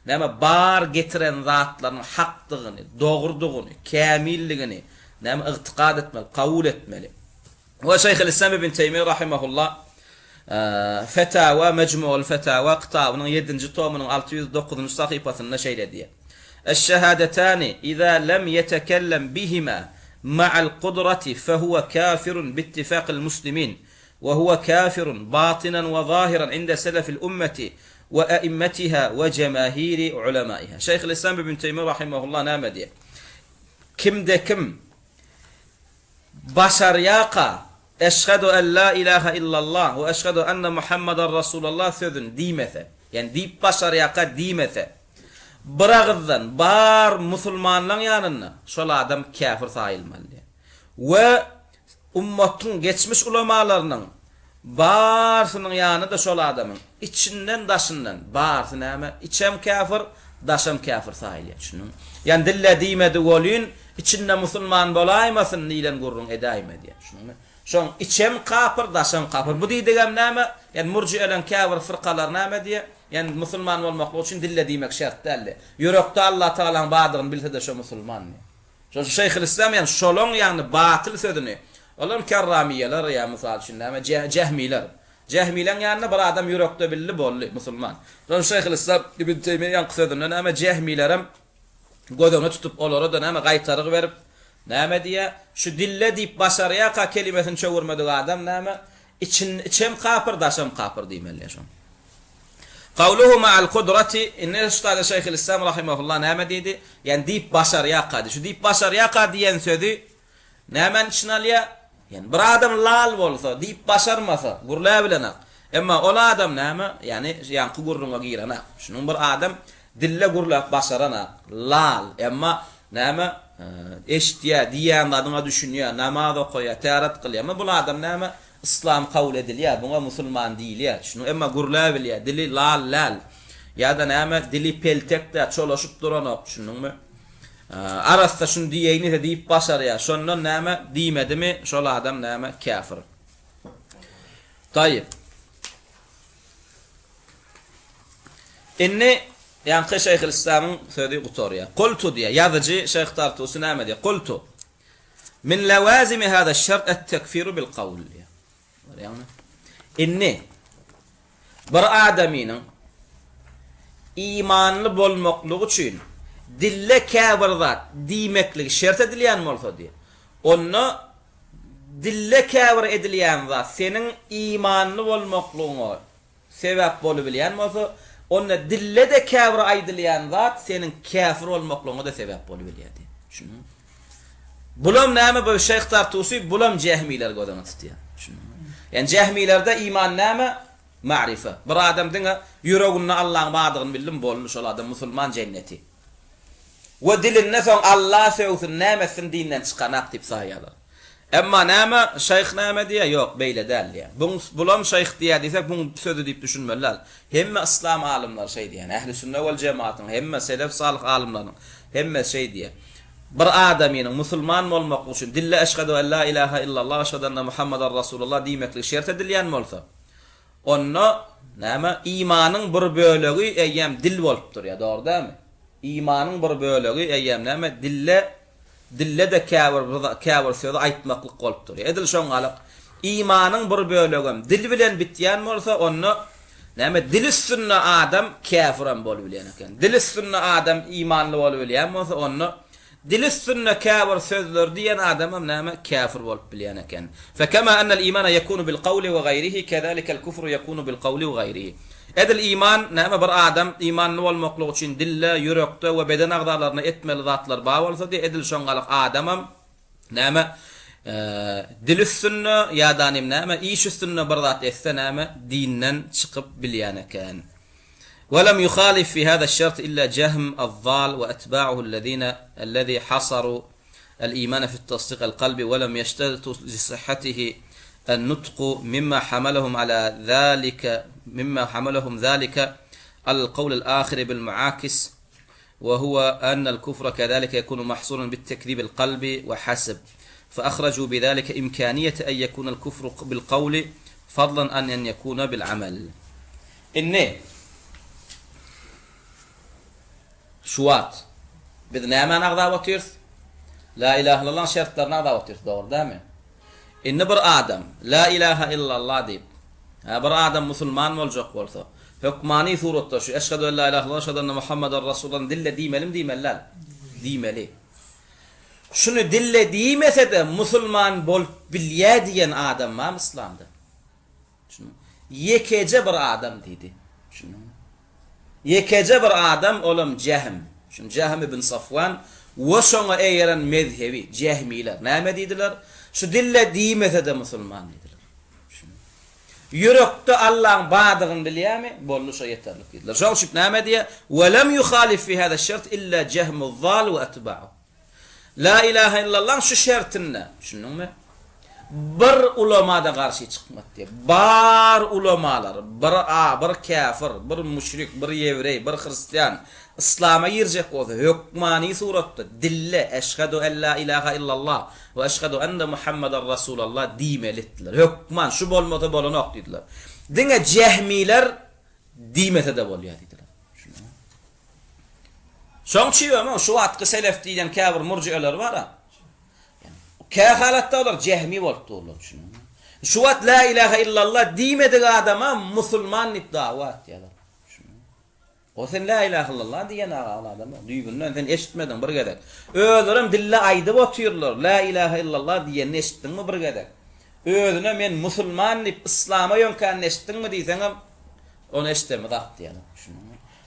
näme bar getiren zatlaryň hakdygyny, dogrudygyny, kämilligini näme ygtikad etmeli, kabul etmeli. Ve Şeyhül İslam ibn Teymiyye rahimahullah Fetawa Mecmu'ul Fetawa kitabynyň 7-nji tomynyň 609-njy sahypasynda şeýle diýär. Eş-şehadetani iza lem yetekellem bihima ma'al qudrati fehuve kafirun biittifaqil muslimin ve huve kafirun batinan ve zahiran inde selefil ummeti ve a'immetiha ve cemahiri ulemaiha. Şeyhül İslam ibn Teymiyye rahimahullah näme diýär? Kimde kim başaryaqa eşhedü en la ilahe illallah ve eşhedü enne Muhammeden Resulullah sözün diýmese, yani diýip başaryaqa diýmese, biragızdan bar musulmanlaryň ýanyna şol adam kafir saýylmaly. We ummatyň geçmiş ulamalarynyň barsynyň ýanyda şol adamyň içinden daşyndan barsy näme? İçem kafir, daşam kafir saýylýar. Şunu. Yani dille diýmedi bolýyn, içinde musulman bolaýmasyn diýen gurrun edaýme diýär. Şunu. Şoň içem kafir, daşam kafir. Bu diýdigem näme? Yani murji'elen kafir fırqalar näme diýär? Yani musulman bolmak üçin dille diýmek şert däl. Yürekde Allah Taala'nın badygyny bilse de şo musulman. Şo Şeyhül İslam yani şolong yani batyl sözüni. Olam karramiýeler ya mysal üçin näme cehmiler. Cehmilen ýanyna bir adam yürekde billi bolly musulman. Şo Şeyhül İslam ibn Teymiyye ýan kısadyny näme cehmilerim gözüne tutup olara da näme gaýtaryk berip näme diýär? Şu dille diýip başaryaqa kelimesini çöwürmedi adam näme? İçem kafir, daşam kafir diýmeli şo. Qawluhu ma'al qudrati inne ustad Şeyhül İslam rahimahullah näme diýdi? Yani diýip başaryaqa diýdi. Şu diýip başaryaqa diýen sözi nämen için alýar? Yani bir adam lal bolsa, diýip başarmasa, gurla bilenak. Emma ol adam näme? Yani ýanky gurrunga girenak. Şunun bir adam dille gurlap başaranak, lal. Emma näme? Eşdiýär, diýen adyna düşünýär, namaz okuýar, täret kılýar. Emma bu adam näme? İslam kabul edilýär, buňa musulman diýilýär. Şunu emma gurla bilýär, dili lal. Ya da näme? Dili peltekde çolaşyp duranok, şunuňmy? Arasda şunu diýeni de diýip başarýar. Şondan näme diýmedimi? Şol adam näme? Kafir. Tayyib. Inni yani Şeyhül İslam'ın söylediği kutorya. Qultu diye yazıcı Şeyh Tartusi näme diye. Qultu min lawazimi hada şert et-tekfiru bil qawl. Yani inni bir adamynyň imanly bolmaklygy üçin dille kafir zat diýmekligi şert edilýän bolsa diye. Onu dille kafir edilýän zat senin imanly bolmaklygyňa sebäp bolup bilýän bolsa, onu dille de kafir aýdylýan zat senin kafir bolmaklygyňa da sebäp bolup bilýär. Şunu. Bulam näme bu Şeyh Tartusi bulam cehmiler gözüne tutýar. Şunu. Yani cehmilerde iman näme? Ma'rife. Bir adam diňe yüreginde Allah'ın badygyny bildim bolmuş ol adam musulman cenneti. Ve diline soň Allah söýsün nämesin dinden çykanak diýip saýýarlar. Emma näme şeyh näme diye yok beyle değil yani. Bulam şeyh diye desek bunu sözü deyip düşünmeler. Hemme İslam alimler şey diye. Ehli sünnet vel cemaatın hemme selef salih alimlerin hemme şey diye. Bir adamın musulman olmak için dille eşhedü en la ilahe illallah ve eşhedü enne Muhammeden Resulullah demeklik şert edilýän bolsa, onu näme imanın bir bölegi eýem dil bolup durýar, doğru dämi? İmanın bir bölegi eýem näme dille de käbir sözü aýtmaklyk bolup durýar. Edil şoňalyk imanın bir bölegi dil bilen bitýän bolsa, onu näme dil üstünde adam käfiren bolup bilýän eken. Dil üstünde adam imanly bolup bilýän bolsa, onu dil üstünde käbir sözler diýen adamam näme kafir bolup bilýän eken. Fekema ennel imana yekunu bil qawli we gayrihi kedalika el kufru yekunu bil qawli we gayrihi. Edil iman näme bir adam imanly bolmaklyk üçin dille, yürekde we beden agzalaryna etmeli zatlar bar bolsa diýe edil şoňalyk adamam näme dil üstünde ýa-da näme iş üstünde bir zat etse näme dinden çykyp bilýän eken. ولم يخالف في هذا الشرط إلا جهم الضال وأتباعه الذي حصروا الإيمان في التصديق القلبي ولم يشترطوا لصحته النطق مما حملهم ذلك على القول الآخر بالمعاكس وهو أن الكفر كذلك يكون محصورا بالتكذيب القلبي وحسب فأخرجوا بذلك إمكانية أن يكون الكفر بالقول فضلا عن أن يكون بالعمل. Şuat. Biz näme nagda otyrys? La ilahe illallah şertlerini nagda otyrys, doğru dämi? Inni bir adam la ilahe illallah diýip, bir adam musulman boljak bolsa, hukmani suratda şu eşhedü en la ilahe illallah eşhedü enne Muhammeden Resulullah dille diýmelim. Diýmeli. Şunu dille diýmese de musulman bolup bilýär diýen adam ma İslamda. Şunu yekece bir adam diýdi. Şunu yekece bir adam olam Cehm. Şun Cehm ibn Safwan we şoňa eýeren mezhebi Cehmiler. Näme diýdiler? Şu dille diýmese de musulman diýdiler. Yürekde Allah'ın badygyny bilýärmi? Bolmuşa yeterlik diýdiler. Şoň üçin näme diýe? "Ve lem yuhalif fi hada şert illa Cehmuz zal we atba'u." La ilahe illallah şu şertine. Şunuňmy? Bir ulamada karşı çıkmak diye. Bar ulamalar, bir kafir, bir müşrik, bir yevrey, bir hristiyan İslam'a girecek olsa hükmani suratda dille eşhedü en la ilahe illallah ve eşhedü enne Muhammeden Resulullah diýmelidiler. Hükman şu bolmasa bolanok diýdiler. Diňe Cehmiler diýmese de bolýar diýdiler. Şoňçy ama şu atky selef diýen kafir murji'eler bar ha. Kâhalatda olar Cehmi bolup durlar şunu. Şu wat la ilahe illallah diýmedik adama musulman da'wat diýerler. O sen la ilahe illallah diýen adam duýgundan sen eşitmedin bir gedek. Özlerim dille aýdyp otyrlar. La ilahe illallah diýen eşitdiňmi bir gedek. Özüne men musulman diýip İslam'a ýönkäni eşitdiňmi diýseňem onu eşitmedi diýerler şunu.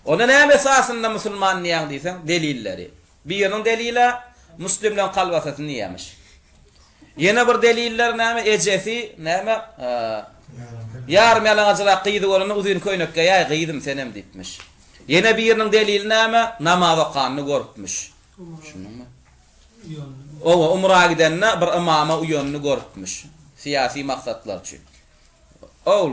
Ona näme esasında musulman diýen diýseň delilleri. Biriniň delili Müslimden kalbasatyny ýemiş. Yine bir deliller näme ejesi näme yarım yalangajyla qyýdy görüni uzun köýnekge ýa qyýdym senem diýipmiş. Yine biriniň delili näme namaz okanyny görüpmüş. Şunuňmy? O umra gidenne bir imama uýanyny görüpmüş. Siyasi maksatlar üçin. Ol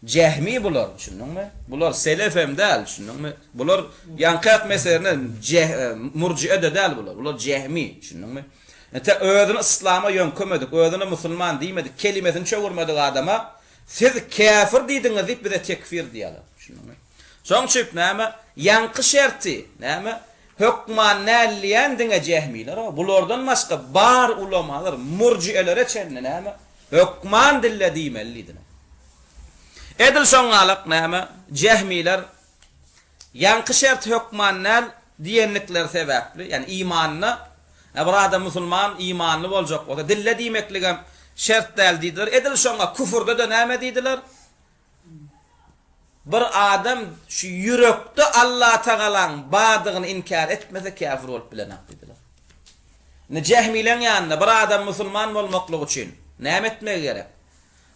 Cehmi bular şunuňmy? Bular selef hem däl şunuňmy? Bular ýanqat meselene murji'e de däl bular. Bular Cehmi şunuňmy? Ete özüni İslam'a yönkömedik, özüni musulman diýmedik, kelimesini çöwürmedik adama. Siz kafir diýdiňiz diýip bize tekfir diýerler. Şunuňmy? Şoň üçin näme? Ýanky şerti, näme? Hukman näliýän diňe Cehmiler, bulardan başga bar ulamalar, murji'elere çenne näme? Hukman dille diýmelidiler. Edil şoňalyk näme? Cehmiler ýanky şert hukman näl diýenlikler sebäpli, ýani imanny bir adam musulman imanly boljak bolsa dille diýmekligem şert däl diýdiler. Edil şoňa küfürde de näme diýdiler? Bir adam şu yürekde Allah Teala'nın badygyny inkar etmese kafir bolup bilenak diýdiler. Ne Cehmilen ýanynda bir adam musulman bolmaklyk üçin näme etmek gerek?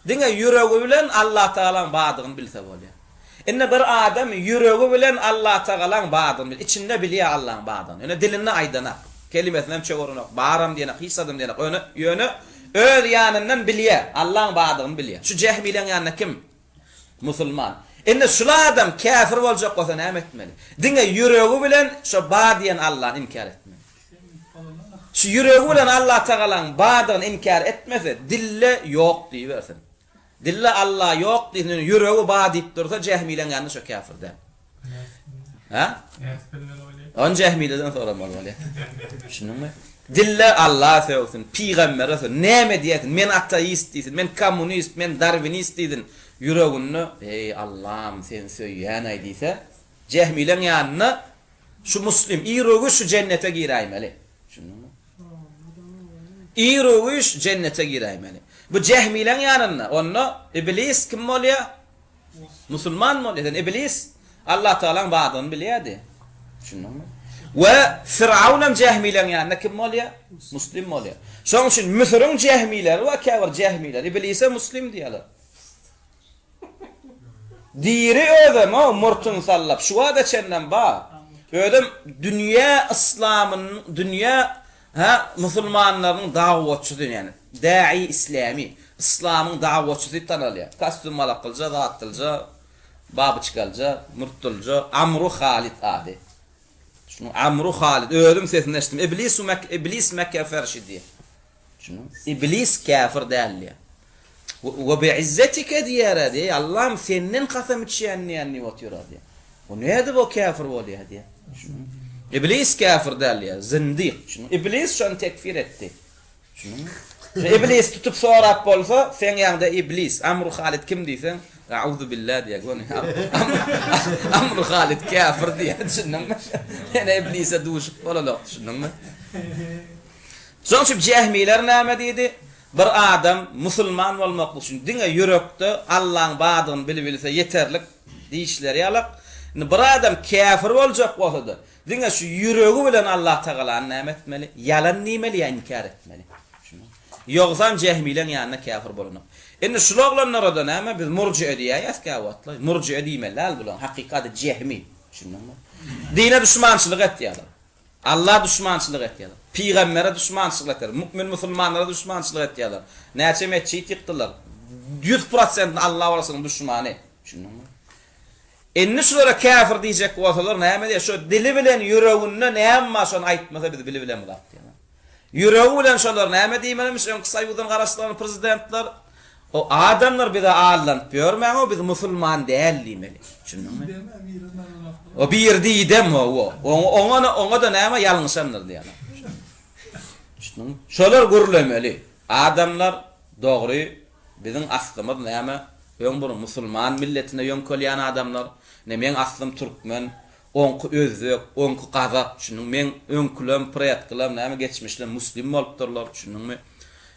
Diňe ýüregi bilen Allah Teala'nın badygyny bilse bolýar. Inne bir adam ýüregi bilen Allah Teala'nın badygyny bil, içinde bilýär Allah'ın badygyny. Ene dilinde aýdanak. Kelimesinden çöwürünok, baram diýenek, hisadım diýenek, öňe Öz ýanyndan bilýär, Allahyň badygyny bilýär. Şu jehmileň ýanyna kim? Musulman. Indi şu adam kafir boljak bolsa näme etmeli? Diňe ýüregi bilen şu badiýan Allahy inkar etmeli. Şu ýüregi bilen Allah Taala'nın badygyny inkar etmese, dille ýok diýbersin. Dille Allah ýok diýen ýüregi badyp dursa jehmileň ýanyna şu kafirde. Ha? On jehmileden soramal bolýar. Şunuňmy? Dille Allah söwsün, peýgamber söwsün, näme diýetin? Men ateist diýsin, men kommunist, men darwinist diýdin. Yüreğini, ey Allah'ım sen söýýän diýse, jehmileň ýanyna şu muslim ýüregi şu cennete giräýmeli. Şunuňmy? Ýüregi şu cennete giräýmeli. Bu jehmileň ýanyna onu iblis kim bolýar? Musulman bolýar. Iblis Allah Taala'nın badygyny bilýärdi. Şunuňmy? Ve Firavunam jehmileň ýanyna kim bolýar? Muslim bolýar. Şoň üçin Müsürüň jehmileri we kafir jehmiler iblise muslim diýerler. Diri ödem o murtun sallap şu wada çenden ba. Ödem dünya İslam'ın dünya musulmanlaryň dawatçysy yani. Da'i İslami, İslam'ın dawatçysy tanalýar. Kostüm alaqylja, rahatylja, babı çıkalja, murtulja, Amru Halid ady. Şunu Amru Halid ödüm sesini eşitdim. İblis Mekke ferşidi. Şunu iblis kafir dälli. Ve bi'izzetike diyara diye Allah'ım senin kasam içýänni ýanny otyrar diye. O näde bu kafir bolýar diye. İblis kafir dälli, zindiq. Şunu iblis şonu tekfir etdi. Şunu iblis tutup sorap bolsa sen ýa-da iblis Amru Halid kim diýsen A'udhu billahi diye goni. Amru Halid kafir diye düşünme. Yani iblise duşup bolalak düşünme. Sonuç jehmiler näme diýdi? Bir adam musulman bolmak üçin diňe yürekde Allah'ın badygyny bilip bilse yeterlik diýişleri ýalak. Bir adam kafir boljak bolsa-da diňe şu ýüregi bilen Allah Taala'ny näme etmeli? Yalan niýmeli, inkar etmeli. Ýogsa jehmileň ýanyna kafir bolanok. Indi şulaglanlara da näme biz murji'e diýäýäs gawatly. Murji'e diýmeler bulan hakykaty jehmi. Şundanmy? Dine düşmançylyk etýärler. Allah düşmançylyk etýärler. Peýgambere düşmançylyk etýärler. Mukmin musulmanlara düşmançylyk etýärler. Näçe meçhit ýykdylar. 100% Allah warasynyň düşmany. Şundanmy? Indi şulara kafir diýjek bolsalar näme diýär? Şu dili bilen ýüreginde näme şonu aýtmasa biz dili bilen bulat diýär. Ýüregi bilen şolar näme diýmeli? Şu Kysayýudan garaşlaryň prezidentler o adamlar bize ağırlanıp görmeyen o biz musulman değil diýmeli. Şundanmy? O bir diýdem o. Ona da näme ýalňyşandyr diýerler. Şundanmy? Şolar görülemeli. Adamlar dogry biziň aslymyz näme? Ýön bir musulman milletine ýön kolýan adamlar. Men aslym türkmen, onky özlük, onky gazak. Şunu men öňkülem, preýatkylem näme geçmişler muslim bolupdyrlar. Şundanmy?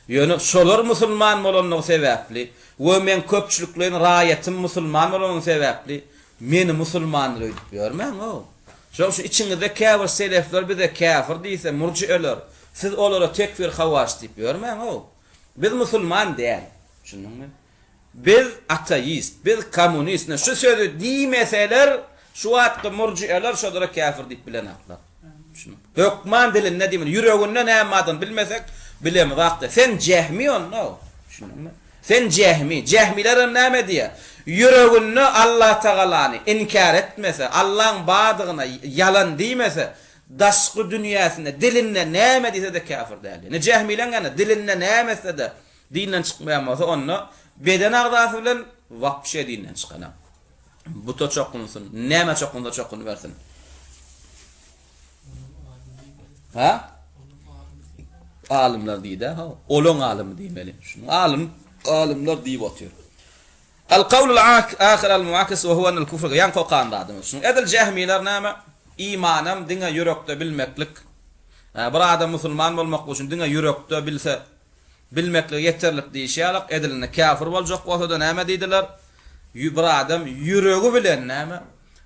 Ýöne şolar musulman bolanyň sebäpli we men köpçüliklerin raýatim musulman bolanyň sebäpli meni musulman diýip görmäň o. Şu içiňizde kafir selefler bize kafir diýse murji'eler siz olara tekfir hawaş diýip görmäň o. Biz musulman däl. Şundanmy? Biz ateist, biz kommunist, şu sözü diýmeseler şu wagtda murji'eler şolara kafir diýip bilenaklar. Şunu. Hökman dilinde diýmen ýüreginde näme adan bilmesek bilem wagtda sen jehmi onno. Şundanmy? Sen jehmi, jehmiler näme diýär? Ýüreginde Allah Taala'ny inkar etmese, Allah'ın badygyna yalan diýmese, daşky dünýäsinde dilinde näme diýse de kafir däl. Ne jehmiler gana dilinde nämese de dinden çykmaýan bolsa onno beden agdasy bilen wapşe dinden çykanar. Bu to çokunsun, näme çokunda çokun bersin. Ha? Alimler diýdi ha. Olon alimi diýmeli. Şunu alimler diýip otýar. El-kavlul ahir el-muakis ve huwa el-kufr yan qoqanda adam. Şunu edil jehmiler näme? İmanam diňe yürekde bilmeklik. Bir adam musulman bolmak üçin diňe yürekde bilse bilmeklik yeterlik diýişýärler. Ediline kafir boljak bolsa da näme diýdiler? Bir adam ýüregi bilen näme?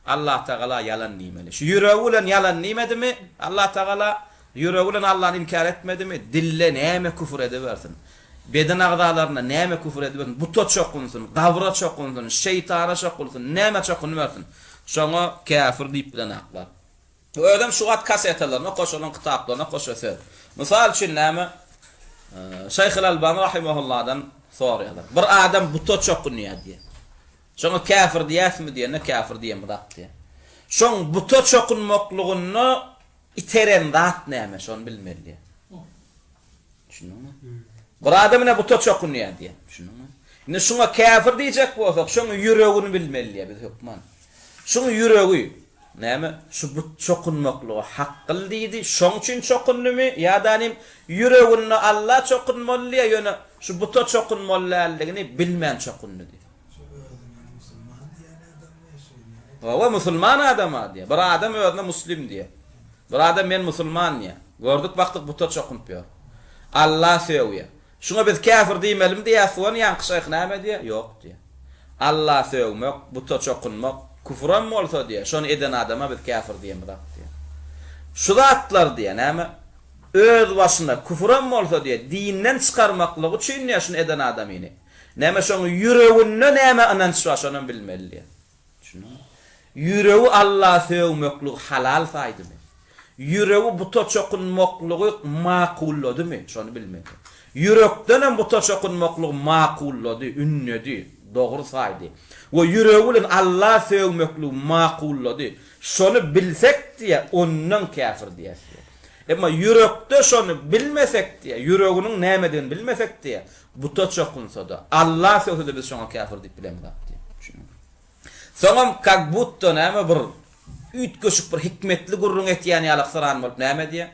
Allah Taala yalan diýmeli. Şu ýüregi bilen yalan diýmedimi? Allah Taala ýüregi bilen Allah'ı inkar etmedimi? Dille näme küfür edebersin? Beden agdalarına näme küfür edebersin? Bu to çokunsun, gawra çokunsun, şeytana çokunsun, näme çokunbersin? Şoňa kafir diýip bilenaklar. O adam şu wagt kasetlerine, goşulan kitaplarına goşasy. Mysal üçin näme? Şeyh el-Albani rahimahullah'dan soruyorlar. Bir adam buta çokunýar diye. Şoňa kafir diýäsmi diye, ne kafir diýem bırak diye. Şoň buta çokunmaklygyny iteren zat näme şonu bilmeli. Şunuňmy? Bir adam ne buta çokunýar diye. Şunuňmy? Ine şoňa kafir diýjek bolsak, şoň ýüregini bilmeli biz hukman. Şoň ýüregi näme? Şu but çokunmaklygy haqqyl diýdi. Şoň üçin çokundymy? Ýa-da yüregini Allah çokunmaly ýöne şu buta çokunmalyligini bilmän çokundy. Wa musulman adam diye. Bir adam özüne muslim diye. Bir adam men musulman diye. Gördük baktık buta çokunpýar. Allah söýüyor. Şuna biz kafir diýmelim diýä, soň ýanky şeyh näme diye? Ýok diye. Allah söýmek, buta çokunmak kufran bolsa diye. Şonu eden adama biz kafir diýemek diye. Şu zatlar diye näme? Öz başına kufran bolsa diye dinden çykarmaklygy üçin ýaşyn eden adamyny. Näme şoň yüreginde näme ananç var şonu bilmeli. Şunu. Ýüregi Allah söýmeklik halal faýdymy? Ýüregi buta çokunmaklygy maqulladymy? Şonu bilmeli. Yürekden buta çokunmaklygy maqullady, ünnedi, dogry faýdy. Ve ýüregi bilen Allah söýmeklik maqullady. Şonu bilsek diye ondan kafir diýär. Ama yürekde şonu bilmesek diye, yüreginin nämeden bilmesek diye, buta çokunsa da, Allah söýse biz şoňa kafir diýip bilemek diye. Soňam kak butta näme bir ütköşük bir hikmetli gurrun etýän ýalyk saran bolup näme diye?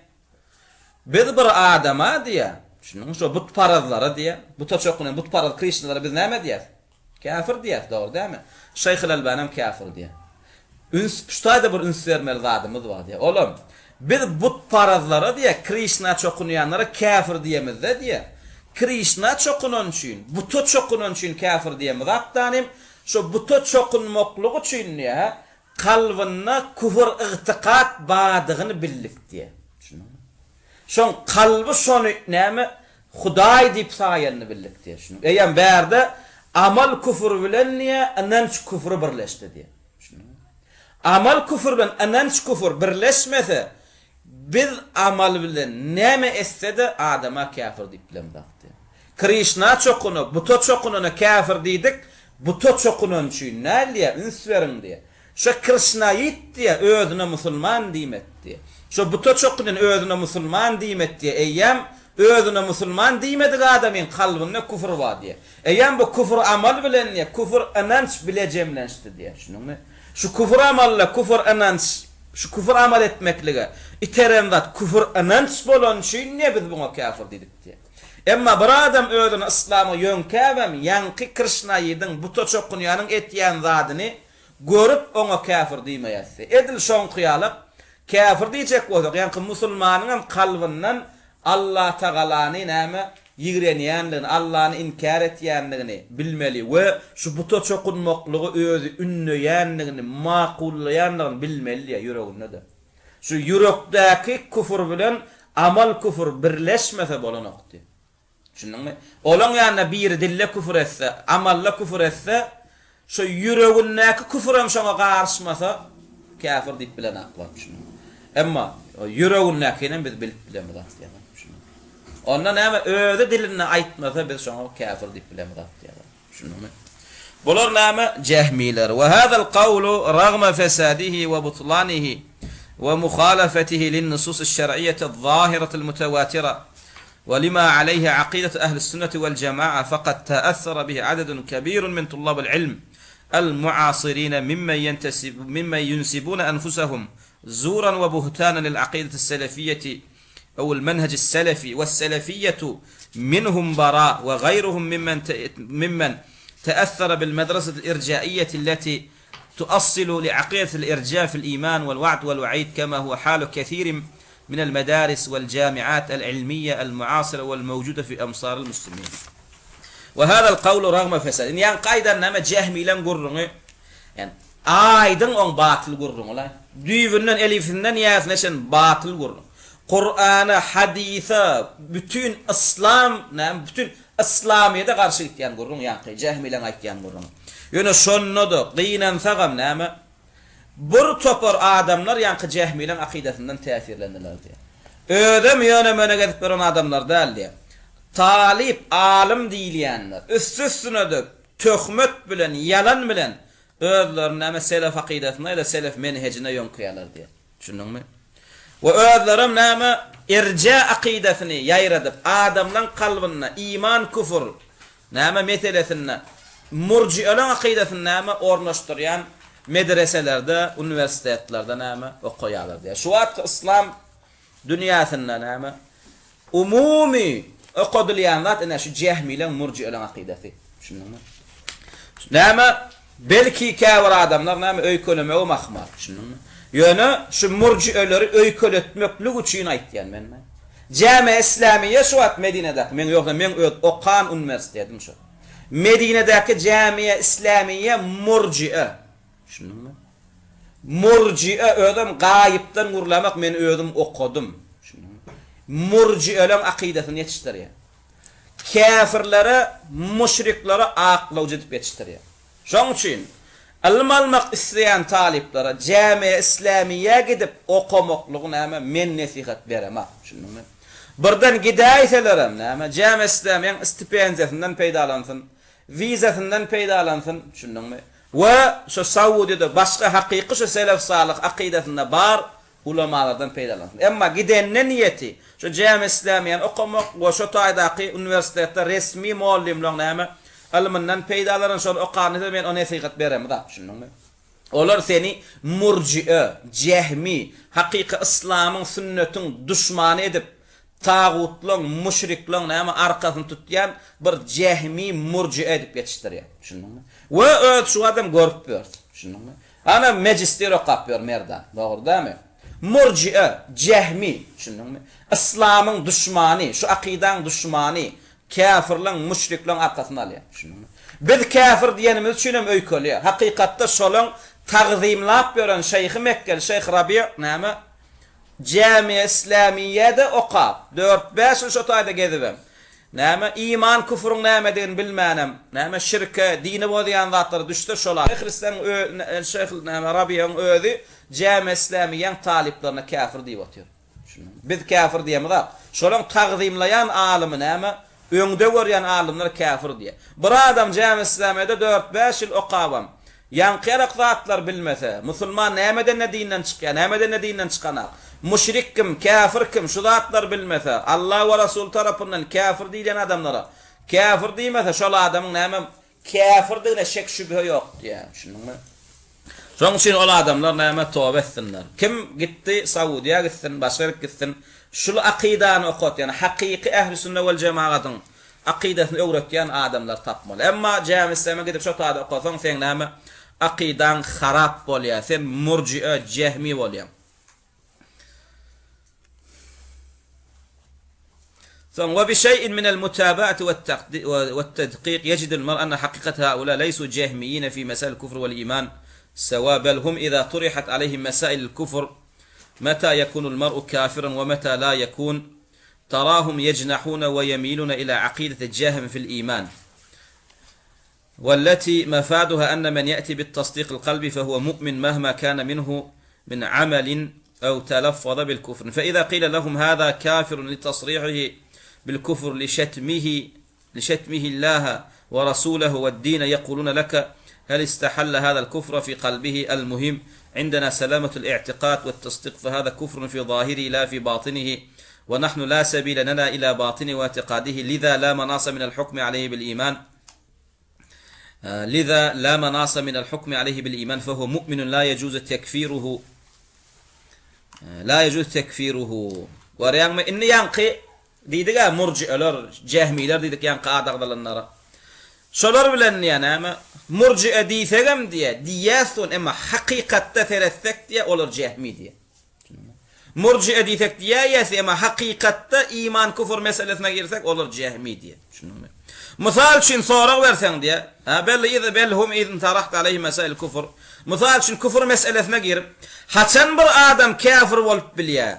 Biz bir adama diye, şunuň şu but parazlara diye, buta çokunan but paraz Krişnalara biz näme diýär? Kafir diýär, dogry dämi? Şeyh el-Albani kafir diýär. Üns şutaýda bir üns vermeli zadymyz bar diye. Oğlum, biz but parazlara diye Krishna çokunyanlara kafir diýemiz de diye. Krishna çokunan üçin, buta çokunan üçin kafir diýemiz. Hattanym şu buta çokunmaklygy üçin ýa kalbyna kufr ıgtiqat badygyny bildik diye. Şoň kalby şonu näme Hudaý diýip saýanyny bildik diye. Şunu. Eýem bärde amal kufur bilen ýa ananç kufru birleşdi diye. Amal kufur bilen ananç kufur birleşmese biz amal bilen näme etse adama kafir diýip bilemdik. Krishna çokunu, buta çokununa kafir diýdik. Buta çokunan üçin näliýe üns berin diye. Şu Krishna ýitdi özüne musulman diýmetdi. Şu buta çokunan özüne musulman diýmetdi. Eýem özüne musulman diýmedik adamyň kalbyna kufr bar diye. Eýem bu kufr amal bilen ýa kufr ananç bile jemlenşdi diye. Şunuňmy? Şu kufr amalla kufr ananç, şu kufr amal etmeklige iteren zat kufr ananç bolan üçin ne biz buňa kafir diýdik diye. Emma bir adam özüne İslam'a yönkäbem, ýanky Krishna ýydyň buta çokunýanyň etýän zadyny görüp oňa kafir diýmeýärse. Edil şoň kyýalyp kafir diýjek bolsak, ýanky musulmanyň kalbyndan Allah Taala'ny näme ýigrenýänligini, Allah'ny inkar etýänligini bilmeli we şu buta çokunmaklygy özü ünnöýänligini, maqullaýanligini bilmeli ýüreginde de. Şu ýürekdäki kufur bilen amal kufur birleşmese bolanokdy. Şunuňmy? Olan ýa-da bir dille kufur etse, amalla kufur etse, şu yüregindäki kufur hem şoňa garşmasa kafir diýip bilen aklar şunu. Emma yüregindäkini biz bilip bilemek diýär. Ondan näme öde dilini aýtmasa biz şoňa kafir diýip bilemek diýär. Şunuňmy? Bular näme cehmiler. Ve hadal qawlu ragma fasadihi ve butlanihi ve muhalafatihi lin-nusus aş-şer'iyyah adh-dhahirah al-mutawatira. ولما عليه عقيدة أهل السنة والجماعة فقد تأثر به عدد كبير من طلاب العلم المعاصرين ممن ينسبون أنفسهم زورا وبهتانا للعقيدة السلفية أو المنهج السلفي والسلفية منهم براء وغيرهم ممن تأثر بالمدرسة الإرجائية التي تؤصل لعقيدة الإرجاء في الإيمان والوعد والوعيد كما هو حال كثير من المدارس والجامعات العلمية المعاصرة والموجودة في أمصار المسلمين. وهذا القول رغم فساد. يعني قايدا نما جهمي لن قررون. يعني آيدن on batıl قررون. Düýünden elifinden ýaznaşan batıl قرrun. Kur'ana, hadisa, bütün İslam, bütün İslamiyete karşı gitýän قرrun. Yani jahmi län aýtýan قرrun. Ýöne şonnoda gyýnan sagam näme? Bir topar adamlar ýanky jahmilen akidesinden täsirlendiler diye. Ödem ýöne mene gezip beren adamlar däl diye. talip, alim diýilýänler, üstüne de töhmet bilen, yalan bilen özlerine näme selef akidatyna ýa-da selef menhejine ýonkuýarlar diýe. Düşündiňmi? Ve özlerim näme irja akidatyny ýaýradyp, adamlaň kalbyna iman, kufur näme meselesine murji'alaň akidatyny näme ornaşdyrýan medreselerde, üniversitetlerde näme okuýarlar diýe. Şu wagt islam dünýäsinde näme umumi okudylýan zat ene şu Cehmileň murji'alaň akidasy. Düşündiňmi? Näme belki käwir adamlar näme öýkeleme o mahmar. Düşündiňmi? Ýöne şu murji'eleri öýkeletmeklik üçin aýtýan menme. Jami İslamiýe şu wagt Medine'de, men ýokda men okan üniversitedim şu. Medine'deki Jamiye İslamiye murji'e. Düşündiňmi? Murji'e ödüm gaýypdan gurlamak men ödüm okudum. Düşündiňmi? Murji'eleň akidasyny ýetişdirýär. Kafirlere, müşriklere aklawjy edip ýetişdirýär. Şoň üçin ilm almak isteýän taliplere Jamiye İslamiye gidip okumaklygy näme men nesihat beremem. Düşündiňmi? Birden gidaýselerem näme Jamiye İslamiýeň stipendiýasyndan peýdalansyn, vizasyndan peýdalansyn, düşündiňmi? Ve şu Saudiýada başga hakyky şu selef salih akidatynda bar ulamalardan peýdalansyn. Emma gidenne niyeti şu Jami İslamiýany okumak we şu taýdaky üniversitetde resmi muallimler näme ilminden peýdalanan şol okanyny men ona nesihat berem da, düşündiňmi? Olar seni murji'e, cehmi, hakyky islamyň sünnetin düşmany edip tağutlaň, müşriklaň näme arkasyny tutýan bir cehmi murji'e edip ýetişdirýär. Düşündiňmi? We öt şu adam görüp ber. Düşündiňmi? Ana magister okap ber merdan. Dogry dämi? Murji'e, cehmi, düşündiňmi? İslamyň düşmany, şu akidaň düşmany, kafirlaň, müşriklaň arkasyny alýar. Düşündiňmi? Biz kafir diýenimiz üçinem öýkelýär. Hakykatda şolaň tagzimlap beren Şeyh Mekkeli, Şeyh Rabi' näme Jamiye İslamiýede okap 4-5 yıl şu taýda gezibem. Näme iman kufruň näme diýen bilmänem. Näme şirke, dini bolýan zatlar düşdi şolar. Hristiýan Şeyh näme Rabi'ň özi Jamiye İslamiýeň taliplerine kafir diýip otýar. Biz kafir diýemiz. Şolaň tagzimlayan alimy näme öňde görýän alimler kafir diýe. Bir adam Jamiye İslamiýede 4-5 yıl okabam. Yanqyrak zatlar bilmese, musulman nämeden dinden çykýan, nämeden dinden çykanak. Müşrik kim, kafir kim, şu zatlar bilmese, Allah we Rasul tarapyndan kafir diýilen adamlara kafir diýmese, şol adamyň näme kafirdigine şek şübhe ýok diýär. Şunuňmy? Şoň üçin ol adamlar näme tawba etsinler. Kim gitdi Saudiýa gitsin, başga ýerge gitsin, şul akidany okut, ýani hakyky ähli sünnet we cemaatyn akidasyny öwretýän adamlar tapmaly. Emma Jami İslamiýe gidip şo taýda okasaň sen näme akidan harap bolýar, sen murji'e, cehmi bolýar. وبشيء من المتابعة والتدقيق يجد المرء أن حقيقة هؤلاء ليسوا جهميين في مسائل الكفر والإيمان سواء، بل هم إذا طرحت عليهم مسائل الكفر متى يكون المرء كافرا ومتى لا يكون تراهم يجنحون ويميلون إلى عقيدة الجهم في الإيمان، والتي مفادها أن من يأتي بالتصديق القلبي فهو مؤمن مهما كان منه من عمل أو تلفظ بالكفر. فإذا قيل لهم هذا كافر لتصريحه بالكفر لشتمه الله ورسوله والدين، يقولون لك هل استحل هذا الكفر في قلبه؟ المهم عندنا سلامة الاعتقاد والتصديق، فهذا كفر في ظاهره لا في باطنه، ونحن لا سبيل لنا إلى باطنه واعتقاده، لذا لا مناص من الحكم عليه بالإيمان، فهو مؤمن لا يجوز تكفيره. وريان إن ينقي diýdiga murji'eler, cehmiler diýdik ýanky adagdalanlara. Şolar bilen ýa-näme murji'e diýsegem diýe, diýäsün emma hakykatda teressek diýe olar cehmi diýe. Murji'e diýsek diýäýäs emma hakykatda iman kufur meselesine girsek olar cehmi diýe. Şunuňmy? Misal üçin sorak berseň diýe, belhum izin taraht aleyhi mesail kufur. Misal üçin kufur meselesine girip, haçan bir adam kafir bolup bilýär.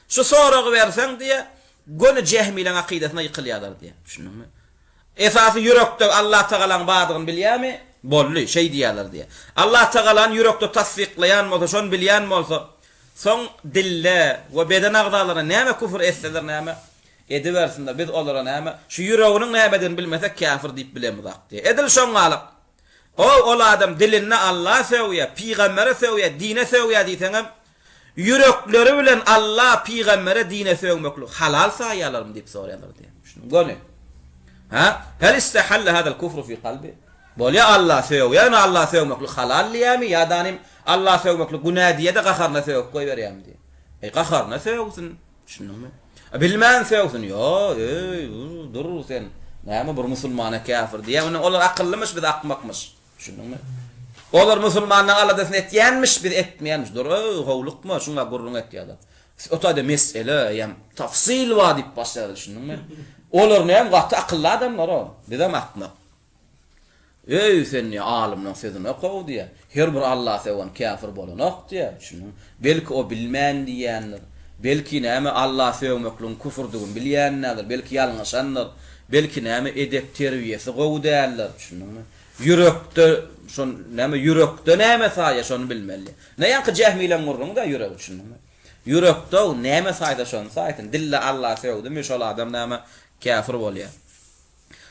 Şu soragy berseň diýe gönü cehmilen akidasyna ýykylýarlar diýe. Şunuňmy? Esasy yürekde Allah Taala'nın badygyny bilýärmi? Bolly şey diýerler diýe. Allah Taala'nın yürekde tasdiklayan bolsa, şonu bilýän bolsa, soň dille we beden agdalary näme küfür etseler näme edibersinler biz olara näme şu yüreginiň nämeden bilmesek kafir diýip bilemizak diýe. Edil şoňalyk. Ol adam dilinde Allah sevýär, peýgambere sevýär, dine sevýär diýseňem yürekleri bilen Allah, peýgambere, dine sevmeklik halal saýalarym diýip soraýarlar diýe. Şunu ha? Hel istahalla hada al-kufru fi qalbi? Bolýa Allah sevýär, Allah sevmeklik halal diýämi? Ya danim Allah sevmeklik günah diýe-de gaharna sevip goýberýärmi diýe. Gaharna sevsin. Şunumy? Bilmän sevsin. Yo, dur sen. Näme bir musulmana kafir diýe. Olar akyllymış, biz akmakmyş. Şunumy? Olar musulmanlaryň aladasyny etýänmiş, biz etmeýänmiş. Dur, howlukma, şuňa gurrun etýärler. Otada mesele, ýa tafsil wa diýip başlar şunumy? Olar näme gaty akylly adamlar o. Bizem akmak. Ey sen ya alimden sözüne qow diýe. Her bir Allah sewen kafir bolanok diýe. Şunu belki o bilmän diýenler. Belki näme Allah sevmekliň küfürdigin bilýänler, belki ýalňyşanlar, belki näme edep terbiýesi qow diýerler. Şunu yürekde şon näme yürekde näme saýa şonu bilmeli. Näýanky jahmilen gurrun da yürek şunu. Yürekde näme saýda şonu saýtyn dille Allah sevdi mi şol adam näme kafir bolýar.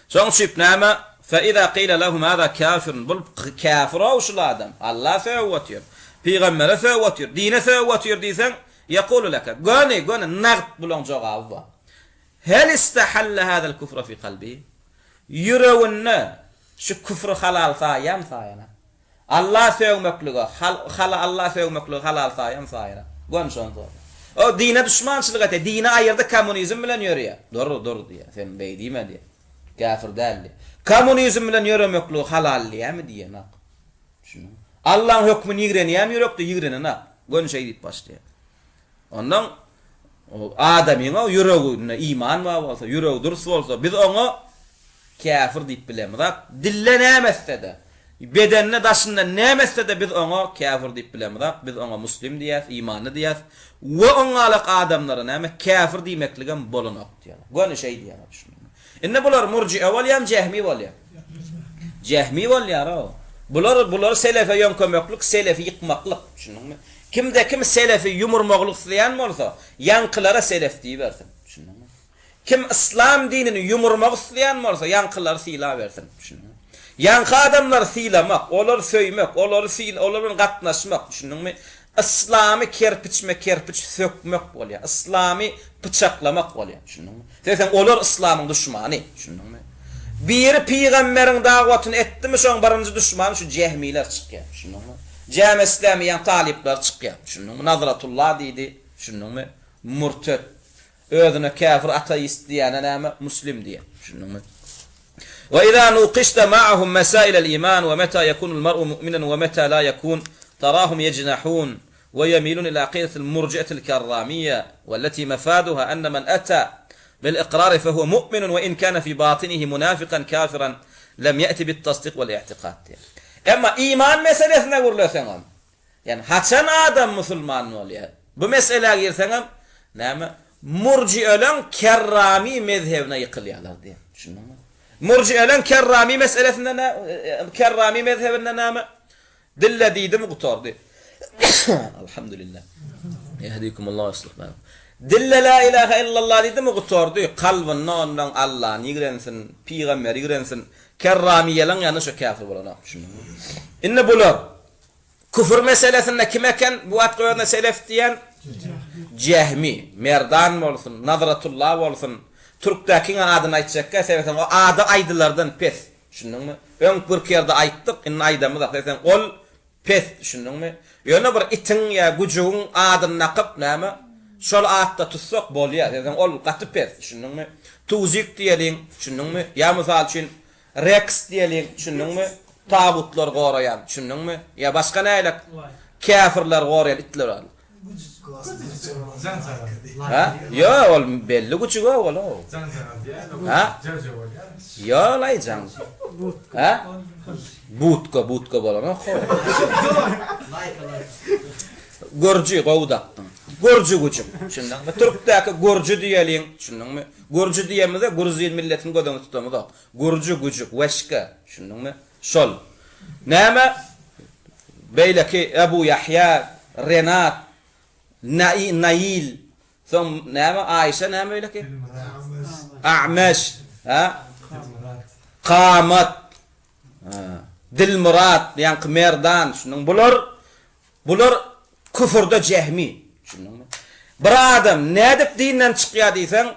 Şoň şip näme فإذا قيل لهم هذا كافر بل كافر أو شو الآدم الله ثوتير پیغمبر ثوتير دين ثوتير ديسن يقول لك قاني نغط بلون جوابا هل استحل هذا الكفر في قلبه يرون شو كفر حلال صايم صاينا الله ثو مخلوق خل الله ثو مخلوق حلال صايم صاينا قان شون صار او دين düşmançılık ete dini ayırdı komünizm bilen yürüyor dur diye sen beydime diye kafir değildi. Komünizm bilen yürümekli halalliýämi diýen. Şunu. Allah'ın hükmüni ýigrenýämi ýörekde ýigrenene. Gön şey diýip başlaýar. Ondan o adamyň o ýüregine iman bolsa, ýüregi durus bolsa, biz onu kafir diýip bilemiz. Dille nämesde, bedenine daşynda nämesde biz onu kafir diýip bilemiz. Biz onu muslim diýäs, imanly diýäs. We oňalyk adamlara näme kafir diýmekligem bolanok diýer. Gön şey diýer şunu. İnne bular murci'e bolýar, jahmi bolýar. Jahmi bolýar o. Bular selefe ýönkömeklik, selefi ýykmaklyk, şunuňmy? Kim selefi ýumurmaklyk diýen bolsa, ýankylara selef diýip bersin, şunuňmy? Kim islam dinini ýumurmak diýen bolsa, ýankylara sila bersin, şunuňmy? Ýanky adamlar silamak, olar söýmek, olaryň gatnaşmak, şunuňmy? İslami kerpiç sökmek bolýar. İslami bıçaklamak bolýar. Şunuňmy? Sen olar İslamyň düşmany. Şunuňmy? Bir peýgamberiň dagwatyny etdimi şoň birinji düşman şu jahmiler çykýar. Şunuňmy? Jami İslami ýa talipler çykýar. Şunuňmy? Nazratullah diýdi. Şunuňmy? Murtet. Özüne kafir ateist diýene näme? Muslim diýer. Şunuňmy? Ve izâ nuqishta ma'ahum masail al-iman ve meta yekunu al-mar'u mu'minan ve meta la yekun تراهم يجنحون ويميلون إلى عقيدة المرجئة الكرامية والتي مفادها أن من أتى بالإقرار فهو مؤمن وإن كان في باطنه منافقا كافرا لم يأتي بالتصديق والاعتقاد. أما إيمان مسألة نقول له سنغم يعني حسن آدم مسلمان وليه بمسألة غير سنغم نعم مرجئة كرامي مذهبنا يقل على دي شنو مرجئة كرامي مسألة كرامي مذهبنا نعم دل ديدم قطار الحمد لله يهديكم الله ويصلح بالكم دل لا اله الا الله ديدم قطار قلبنا ondan Allah nigrensin peygamber nigrensin kerramiyelan yani şu kafir bolana şunu inne bular küfür meselesinde kimeken bu atqoyana selef diyen Jahmi merdan bolsun Nazratullah bolsun Türkdäki adyny aýtjakka sebäpden o ady aýdylardan pes şunuňmy öň bir kerde aýtdyk inne aýdamy da sen ol pes şunuňmy ýöne bir itin ýa gujugyň adyny nakyp näme şol atda tutsak bolýar sen ol gaty pes şunuňmy tuzik diýeliň şunuňmy ýa mysal üçin rex diýeliň şunuňmy tabutlar goraýan şunuňmy ýa başga näýlek kafirler goraýan itler ol ha yo ol belli gujugy ol ha yo lay jang ha butka bolana gorji gowdatdy gorji gujuk şundan Türkdäki gorji diýeliň şundanmy gorji diýemizde Gruzin milletini godan tutamy da gorji gujuk weşke şundanmy şol näme beýleki Ebu Yahya Renat Nail son näme Aýşa näme beýleki أعمش قامت dil murat yani merdan şunun bular küfürde cehmi şunun bir adam ne dep dinden çıkıyor diysen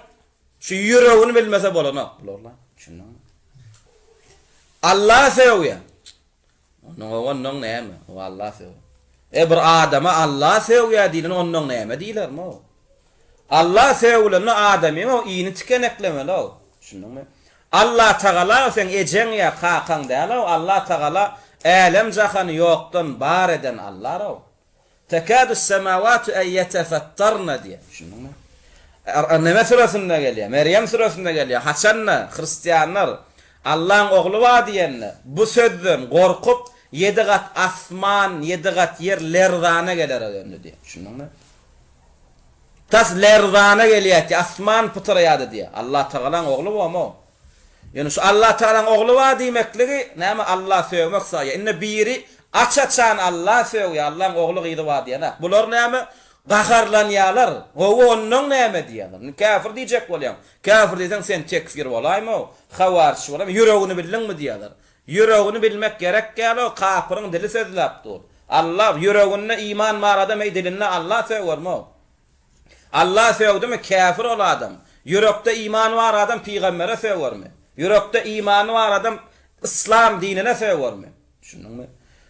şu yüreğini bilmese bolana bularlar şunun Allah seviyor onun ne mi o Allah seviyor bir adama Allah seviyor diyen onun ne mi diler mi Allah seviyorlar adamı o iyini tükeneklemeli o şunun mu Allah Teala sen ecen ya kakan değil Allah Teala alem zahanı yoktan bar eden Allah o. Tekadü semavatu en yetefettarna diye. Şunu mu? Anneme surasında geliyor. Meryem surasında geliyor. Haçanlar, Hristiyanlar Allah'ın oğlu var diyenler bu sözden korkup 7 kat asman, 7 kat yer lerdana gelir döndü diye. Şunu mu? Tas lerdana geliyor ki asman pıtırayadı diye. Allah Teala'nın oğlu var mı? Yani şu Allah Teala'nın oğlu var demekleri näme Allah sevmek sayı. Inne biri açaçan Allah seviyor. Allah'ın oğlu gıydı var diye. Bular näme gaharlanyalar. O onun näme diyorlar. Kafir diyecek bolayam. Kafir desen sen tekfir bolaymy? Hawarç bolaymy? Yüreğini bildin mi diyorlar. Yüreğini bilmek gerek gelo kafirin dili sözläpdi. Allah yüreğine iman var adam diline Allah seviyor mu? Allah seviyor mi kafir ol adam. Yürekte iman var adam peygambere seviyor mu? Yürekte imanı var adam İslam dinine seviyor mu? Şunun mu?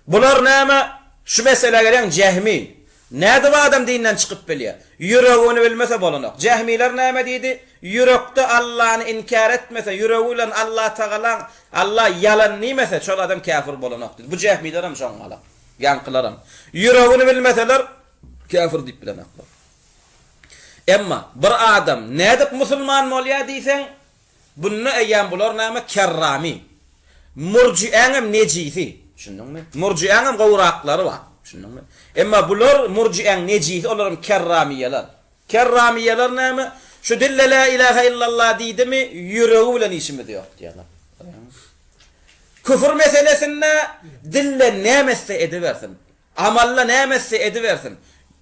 Bular näme? Şu mesele gelen cehmi. Näde bu adam dinden çıkıp biliyor? Yüreğini bilmese bolanak. Cehmiler näme dedi? Yürekte Allah'ını inkar etmese, yüreğiyle Allah Teala Allah yalan nimese çol adam kafir bolanak dedi. Bu cehmilerim şanala. Yankılarım. Yüreğini bilmeseler kafir deyip bilenaklar. Emma bir adam näde Müslüman molya diysen bunu eýän bular näme kerrami. Murji'aňam necisi. Şundanmı? Murji'aňam gowraklary var. Şundanmı? Emma bular murji'aň necisi, olaryň kerramiýeler. Kerramiýeler näme? Şu dille la ilahe illallah diýdimi, yüreği bilen işimi diýip diýerler. Küfür meselesinde dille nämese ediversin. Amalla nämese ediversin.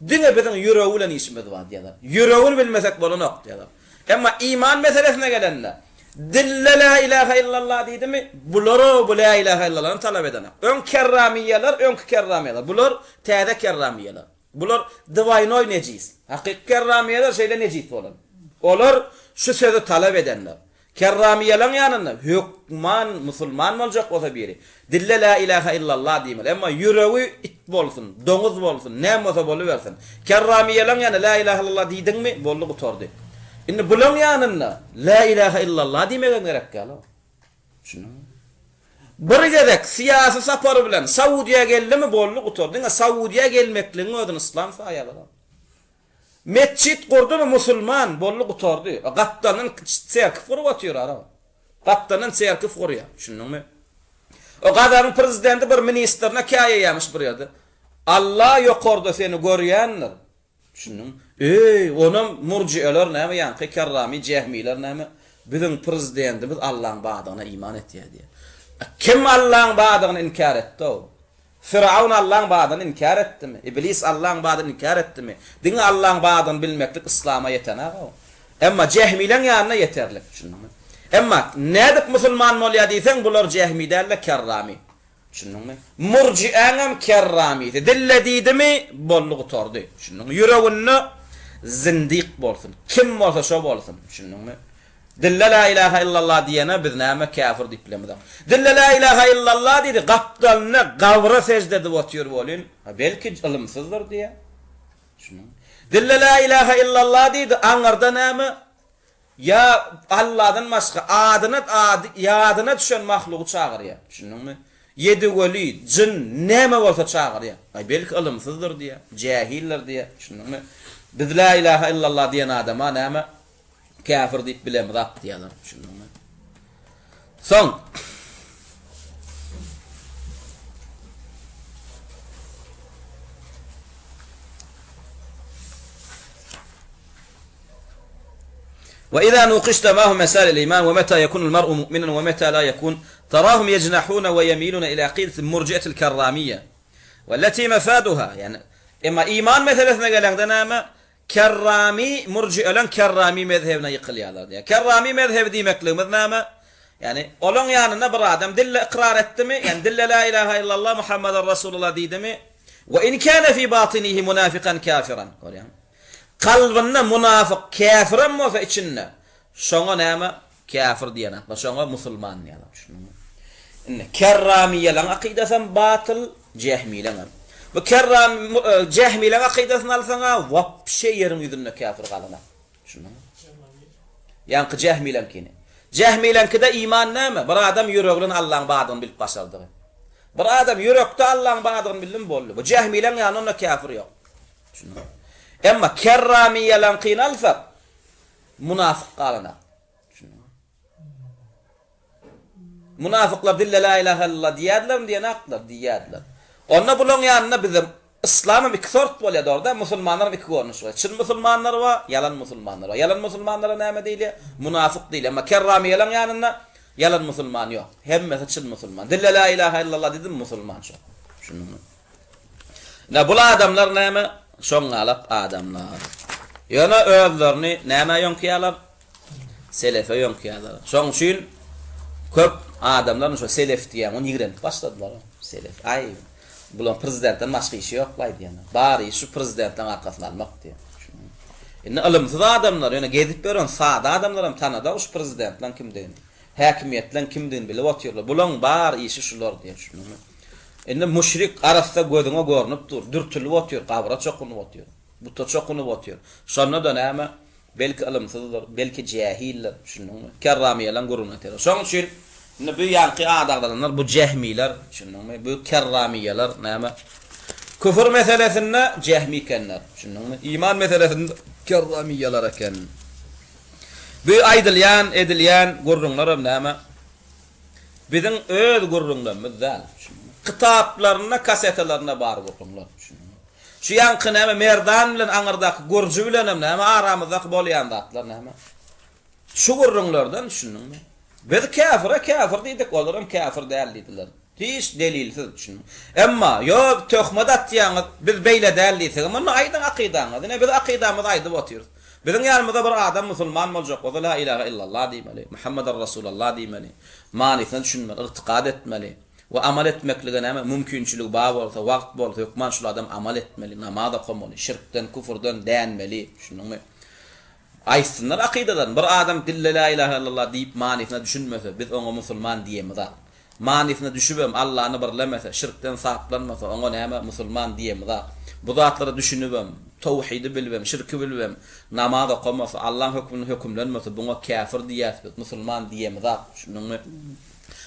Dine bizim yüreği bilen işimiz var diýerler. Yüreğini bilmesek bolanak diýerler. Emma iman meselesine gelende dille la ilahe illallah dedi mi? Bular bu la ilahe illallah'ı talep edenek. Ön kerramiyeler, ön kerramiyeler. Bular täze kerramiyeler. Bular divaynoy necis. Hakik kerramiyeler şeyle necis olan. Olar şu sözü talep edenler. Kerramiyelerin yanında hükman, Müslüman olacak olsa biri. Dille la ilahe illallah diyemeli. Ama yüreği it bolsun, donuz bolsun, ne olsa boluversin. Kerramiyelerin yanında la ilahe illallah diydin mi? Bollu kutordu. Şimdi bulun yanında la ilahe illallah demegen gerek galo. Şunu. Bir gerek siyasi sapar bilen Saudiya geldi mi bollu kutordu. Saudiya gelmekliğin ödün İslam sayalar. Mescit kurdu mu Müslüman bollu kutordu. Gattanın çerkif kurup atıyor ara. Gattanın çerkif kuruyor. Şunun mu? O kadarın prezidenti bir ministerine kaya yamış buraya. Allah yok orada seni görüyenler. Şunun. Onun murciyeler näme yani kerrami cehmiler näme bizim prezidentimiz Allah'ın bağdığına iman etdi diye. Kim Allah'ın bağdığını inkar etti o? Firavun Allah'ın bağdığını inkar etti mi? İblis Allah'ın bağdığını inkar etti mi? Dini Allah'ın bağdığını bilmeklik İslam'a yetenek o. Ama cehmilerin yanına yeterlik. Ama nedik Müslüman molya deysen bular cehmi derler kerrami. Şunun mu? Murci'anam kerrami. Dille deydi mi bolluğu tordu. Şunun yüreğini zindik bolsun. Kim bolsa şo bolsun. Şunun mu? Dille la ilahe illallah diyene biz näme kafir deyip bilemizem. Dille la ilahe illallah dedi gapdalına gavra secde edip otuyor bolun. Belki ilmsizdir diye. Şunun. Dille la ilahe illallah dedi anarda näme? Ya Allah'dan başka adına düşen mahluğu çağırıyor. Şunun mu? 7 veli, cin näme bolsa çağırıyor. Belki ilmsizdir diye, cahiller diye. Şunun mu? Biz la ilahe illallah diyen adama näme kafir deyip bilemiz diýerler. Şunun mu? Son. وإذا نوقشت معهم مسائل الإيمان ومتى يكون المرء مؤمنا ومتى لا يكون تراهم يجنحون ويميلون إلى عقيدة المرجئة الكرامية والتي مفادها يعني إما إيمان مثلثنا قالن دناما kerrami murci'elen kerrami mezhebine yıkılıyorlar diye. Kerrami mezhebi demekliğimiz näme? Yani olon yanına bir adam dille ikrar etti mi? Yani dille la ilahe illallah Muhammeden Resulullah dedi mi? Ve in kana fi batinihi munafiqan kafiran. Kalbinde münafık kafiran mı olsa içinde? Şoňa näme? Kafir diýen. Şoňa musulman diýerler. Kerramiýeleň akydasy batıl, Cehmiýeleň. Bu Cehmiýeleň akidasyny alsaňa wapşe ýerin ýüzünde kafir galynar. Şunu. Ýa-ni Cehmiýeleňkini. Cehmiýeleňkide iman näme? Bir adam ýüreginden Allahyň badygyny bilip başardy. Bir adam ýürekde Allahyň badygyny bilip boldy. Bu Cehmiýeleň ýa-ni onda kafir ýok. Şunu. Emma Kerramiýeleňkini alsak munafık galynar. Munafıklar dille la ilahe illallah diýerler diýen aklar diýerler. Onda bulun yanına bizim İslam'ın bir sort bolýar orada, musulmanlar bir görnüş var. Çin musulmanlar var, yalan musulmanlar var. Yalan musulmanlara näme diýilýär? Munafık diýilýär. Ama kerramiýeleň ýanynda yalan musulman ýok. Hemmesi çin musulman. Dille la ilahe illallah dedim musulman şo. Şunu. Ne bu adamlar näme? Şoňalap adamlar. Ýöne özlerini näme ýonkyýarlar? Selefe ýonkyýarlar. Şoň üçin köp adamlar şu selef diýen, onu ýigrenip başladylar. Selef. Ay, bulan prezidentden başga işi ýok diýen. Yani. Bari şu prezidentden arkasyna almak diýen. Indi ilmsiz adamlar, ýöne gezip beren sada adamlar hem tanada şu prezidentden kimden, häkimiýetden kimden bilip otýarlar. Bulan bar işi şular diýen. Indi müşrik arasda gözüňe görnüp dur, dürtülip otýar, kabra çokunup otýar. Butta çokunup otýar. Şonda da näme? Belki ilmsizdir, belki jahiller, şunuňmy? Kerramiýeleň gurrun eter. Şoň üçin bu ýanky adamlar, bu Cehmiler, şunuňmy? Bu Kerramiýeler näme? Küfür meselesinde Cehmi ekenler, şunuňmy? İman meselesinde Kerramiýeler eken. Bu edilýän gurrunlar näme? Biziň öz gurrunlarymyz däl. Kitaplarına, kasetlerine bar gurrunlar. Şu yankı näme merdan bilen aňyrdaky gurju bilen näme aramyzdaky bolýan zatlar näme? Şu gurrunlardan şunuňmy? Biz kafir diýdik, olaram kafir däl diýdiler. Hiç delilsiz şunu. Emma ýok töhmet atýaňyz biz beýle däl diýsek, muny aýdyň akydaňyz. Ine biz akydamyzy aýdyp otyrys. Biziň ýanymyzda bir adam musulman boljak, o la ilahe illallah diýmeli, Muhammeden Resulullah diýmeli, manysyn düşünmeli, irtiqad etmeli. Ve amal etmeklige näme mümkinçiligi bar bolsa, wagt bolsa, hukman şu adam amal etmeli, namaz okamaly, şirkden, küfürden dänmeli, şunuňmy? Aýsynlar akydadan bir adam dille la ilahe illallah diýip manisyna düşünmese, biz oňa musulman diýemiz. Manisyna düşübem Allahyny birlemese, şirkden saplanmasa, oňa näme musulman diýemiz. Bu zatlary düşünübem, tawhidi bilbem, şirki bilbem, namaz okamasa, Allahyň hukmyny hökümlenmese, buňa kafir diýäs, musulman diýemiz. Şunuňmy?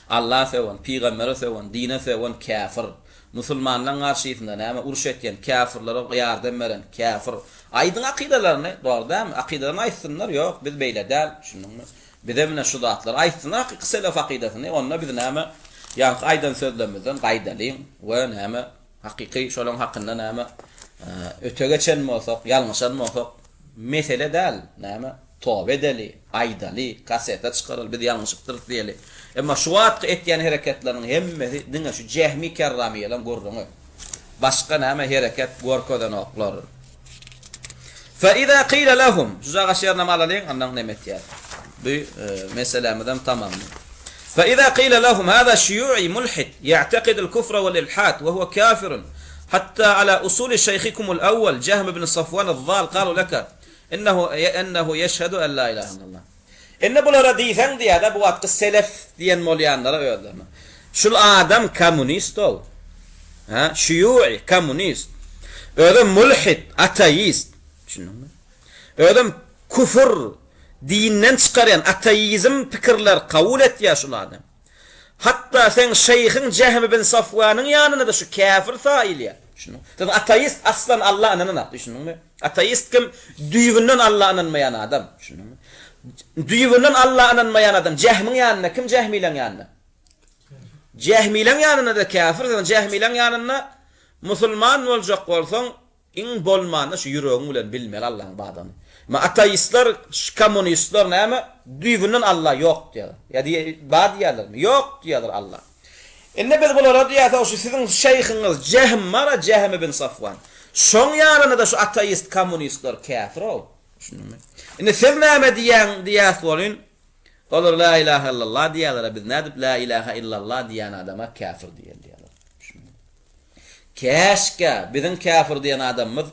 Allah seven, Peygamberi seven, dine seven kafir. Musulmanlaryň garşysynda näme uruş etýän kafirlere ýardam beren kafir. Aýdyň akydalaryny dogry-dämi? Akydalaryny aýtsynlar, ýok, biz beýle däl, şunuňmy? Bize mine şu zatlar aýtsynlar, selef akydasyny, onna biz näme? Ýa-ni aýdan sözlerimizden gaýdaly we näme? Hakyky şolaň hakynda näme? Ötege geçen bolsak, ýalňyşan bolsak, mesele däl, näme? Tawbe edeli, aýdaly, kaseta çykaryl, biz ýalňyşykdyr diýeli. Emma şu wagt etýän hereketleriň hemmesi diňe şu Cehmi Kerramiýeleň gurruňy. Başga näme hereket gorkodan oklar. Fa iza qila lahum, juzaga şerna malalyň andan näme etýär. Bu meselemizden tamam. Fa iza qila lahum hada şiyu'i mulhid ya'taqid al-kufra wal-ilhad wa huwa kafir hatta ala usul shaykhikum al-awwal Jahm ibn Safwan al-Dhal qalu laka innahu yashhadu an la ilaha illallah. Enne bulara diýsen diýär bu wagtda selef diýen bolýanlara öýdürmi? Şul adam kommunist ol. Ha, şiyu'i kommunist. Ödüm mulhid, ateist. Şunuňmy? Ödüm küfür dinden çykaryan ateizm pikirler kabul etýär şul adam. Hatta sen şeyhin Jahm ibn Safwanyň ýanyna da şu kafir saýylýar. Şunu. Tabi ateist aslan Allah'a inanat, düşünün. Ateist kim? Düýünden Allah'a inanmayan adam. Düşünün. Düýünden Allah'a inanmayan adam. Cehmiň ýanyna kim? Cehmiýleň ýanyna. Cehmiýleň ýanyna da kafir, Cehmiýleň ýanyna musulman boljak bolsaň, iň bolmanda şu ýüregiň bilen bilmeli Allah'ın badyny. Ma ateistler, kommunistler näme? Düýünden Allah ýok diýerler. Ýa-da bad diýerler. Ýok diýerler Allah. Enne biz bulara diýäse şu siziň şeyhiniz Jahm mara Jahm ibn Safwan. Şoň ýaryna da şu ateist kommunistler kafir ol. Şunuňmy? Indi siz näme diýäs bolun? Olar la ilaha illallah diýerler, biz nädip la ilaha illallah diýen adama kafir diýerler. Keşke bizim kafir diýen adamymyz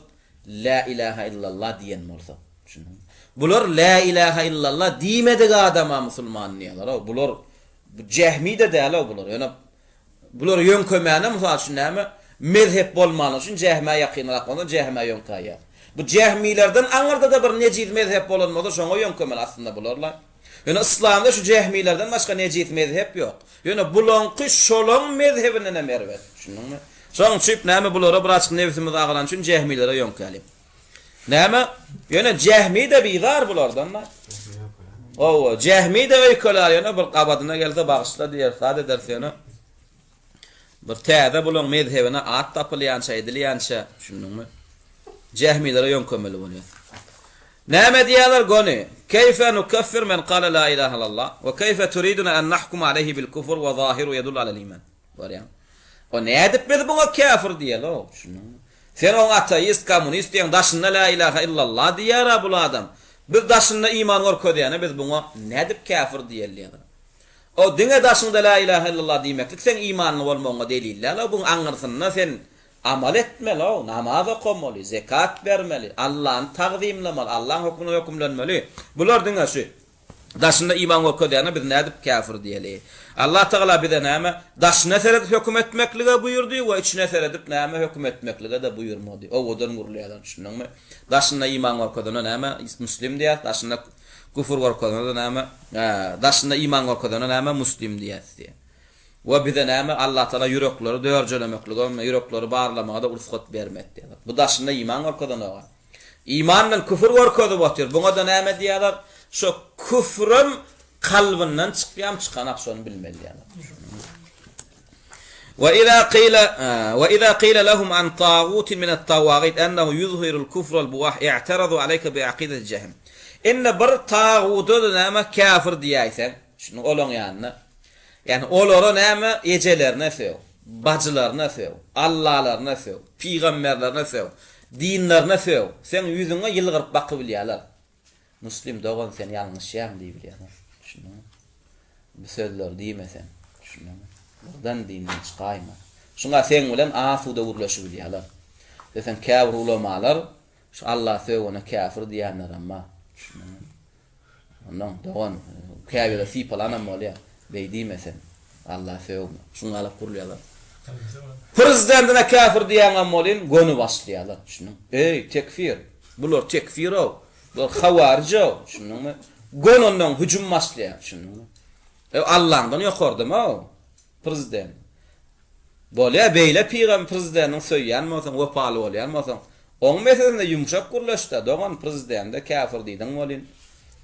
la ilaha illallah diýen bolsa. Bular la ilaha illallah diýmedik adama musulman diýerler. Bular Cehmi de däl bular. Ýöne bular ýön kömäne mysal üçin näme? Mezhep bolmany üçin Cehmi'ye ýakynrak bolan Cehmi'ye ýön kaýar. Bu Cehmilerden aňyrda da bir nejit mezhep bolanmady, şoňa ýön kömel aslında bularlar. Ýöne islamda şu Cehmilerden başga nejit mezhep ýok. Ýöne bulanky şolaň mezhebine merwet. Şunuňmy? Şoň üçin näme bulara bir açyk nefsimiz agran üçin Cehmilere ýön kaýar. Näme? Ýöne Cehmi de bizar bulardan. O Cehmi de öýkeler ýöne bir gabadyna gelse bagyşla diýer, sade derse bir täze bulan mezhebine at tapylýança edilýänçe şunuňmy? Cehmilere ýön kömeli bolýar. Näme diýerler gony? Keyfe nukaffir men qala la ilaha illallah ve keyfe turiduna an nahkum alayhi bil kufr ve zahiru yadullu alal iman. Barýan. O nädip biz buňa kafir diýerler o şunuňmy? Sen o ateist, kommunist diýen daşynda la ilaha illallah diýer bu adam. Biz daşynda iman gorkodýany biz buňa nädip kafir diýerler. O diňe daşynda la ilaha illallah diýmeklik sen imanly bolmagyňa deliller. Buň aňyrsyna sen amal etmeli, namaz okumeli, zekat vermeli, Allah'ın taqdimlemeli, Allah'ın hukmuna hukmlanmaly. Bular diňe şu daşynda iman gorkodýany biz nädip kafir diýeli. Allah Taala bize näme daşyna seredip hökm etmeklige buyurdy we içine seredip näme hökm etmeklige de buyurmady. O odan gurulýar şunuňmy? Daşyna iman gorkodana näme muslim diýär, daşyna kufur gorkodana näme? Daşyna iman gorkodana näme muslim diýär. Ve bize näme Allah Taala yürekleri dörjelemeklige, yürekleri barlamaga da ruhsat bermekdi. Bu daşynda iman gorkodana. İman bilen kufur gorkodyp otyr. Buňa da näme diýerler? Şu küfrüm kalbinden çıkýan çıkanak şonu bilmeliler. وإذا قيل لهم عن طاغوت من الطواغيت أنه يظهر الكفر البواح اعترضوا عليك بعقيدة الجهم. إن بر طاغوت نما كافر diýäýsen, şunu olan ýanyna. Yani olara näme ejelerine sew, bacılarına sew, Allahlarına sew, peýgamberlerine sew, dinlerine sew. Sen yüzüňe ýylgyryp bakyp bilýärler. Muslim dogan sen ýalňyş ýam diýip bilýärler. Şunu bu sözler diýmesen, şunu buradan dinden çykaýma. Şuňa sen bilen asuda urlaşyp bilýärler. Sen kafir ulamalar, şu Allah söwgüne kafir diýenler amma. Şunu ondan dogan kafir sipalanam bolýar. Beýdimesen Allah söwgüne. Şuňa alyp gurulýarlar. Prezidentine kafir diýen bolyn gonu başlaýarlar. Şunu ey tekfir. Bular tekfir o. Bular hawarij o. Şunuňmy? Gonondan hüjüm başlaýar. Şunuňmy? Allah'dan ýokardymy o? Prezident. Bolýa beýle peýgam prezidentiniň söýýän bolsa, wepaly bolýan bolsa, oň meselinde ýumşak gurlaşda dogan prezidentde kafir diýdiň bolyn.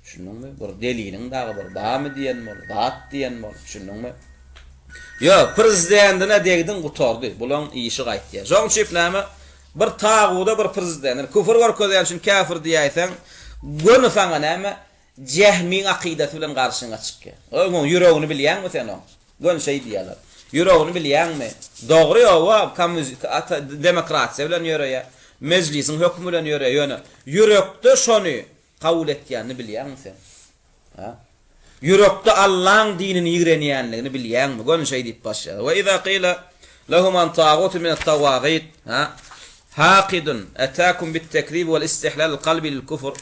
Şunuňmy? Bir deliliň dagy bir bamy diýen bol, dat diýen bol. Şunuňmy? Yo, prezidentine degdiň gutardy. Bulan işi gaýtdy. Joň şepleme bir tağuda bir prezident, küfür gorkodýan üçin kafir diýäýsen, gonu saňa näme? Cehmiň akidesi bilen garşyňa çykýar. Oňa ýüregini bilýänmi sen o? Gon şey diýerler. Ýüregini bilýänmi? Dogry ýa-wa demokratiýa bilen ýöreýär. Meclisiň hökmü bilen ýöreýär. Ýöne yürekde şonu kabul etýänini bilýänmi sen? Ha? Yürekde Allah'ın dinini ýigrenýänligini bilýänmi? Gon şey diýip başlar. Ve iza qila lahum an tağut min at-tawagit, ha? Haqidun ataakum bit-tekzib wal-istihlal al-qalbi lil-kufr.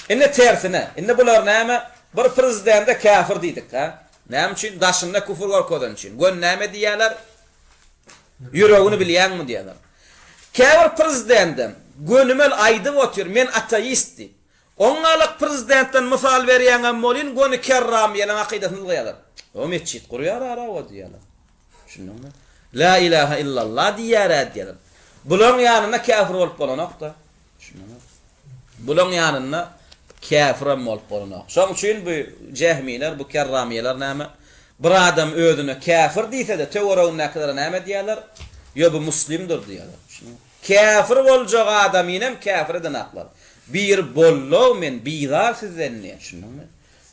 Inne tersine, inne bular näme? Bir prezidentde kafir diýdik, ha? Näme üçin? Daşynda kufur gorkodan üçin. Gon näme diýerler? Yüregini bilýänmi diýerler. Kafir prezidentim gönümel aýdyp otyr, men ateistdi. Oňalyk prezidentden mysal berýän bolyn gonu kerram ýene aqidasyny goýarlar. O mesjid gurýar ara o diýerler. Şunuňmy? La ilaha illallah diýerler. Bulan ýanyna kafir bolup bolanokda. Şunuňmy? Bulan ýanyna kafir bolup bolanok. Şoň üçin bu Cehmiler, bu kerramiýeler näme? Bir adam özüne kafir diýse de töweregiň näkere näme diýerler? Yo bu muslimdir diýerler. Kafir boljak adam inem kafir edinaklar. Bir bollo men bizar sizdenni. Şunuňmy?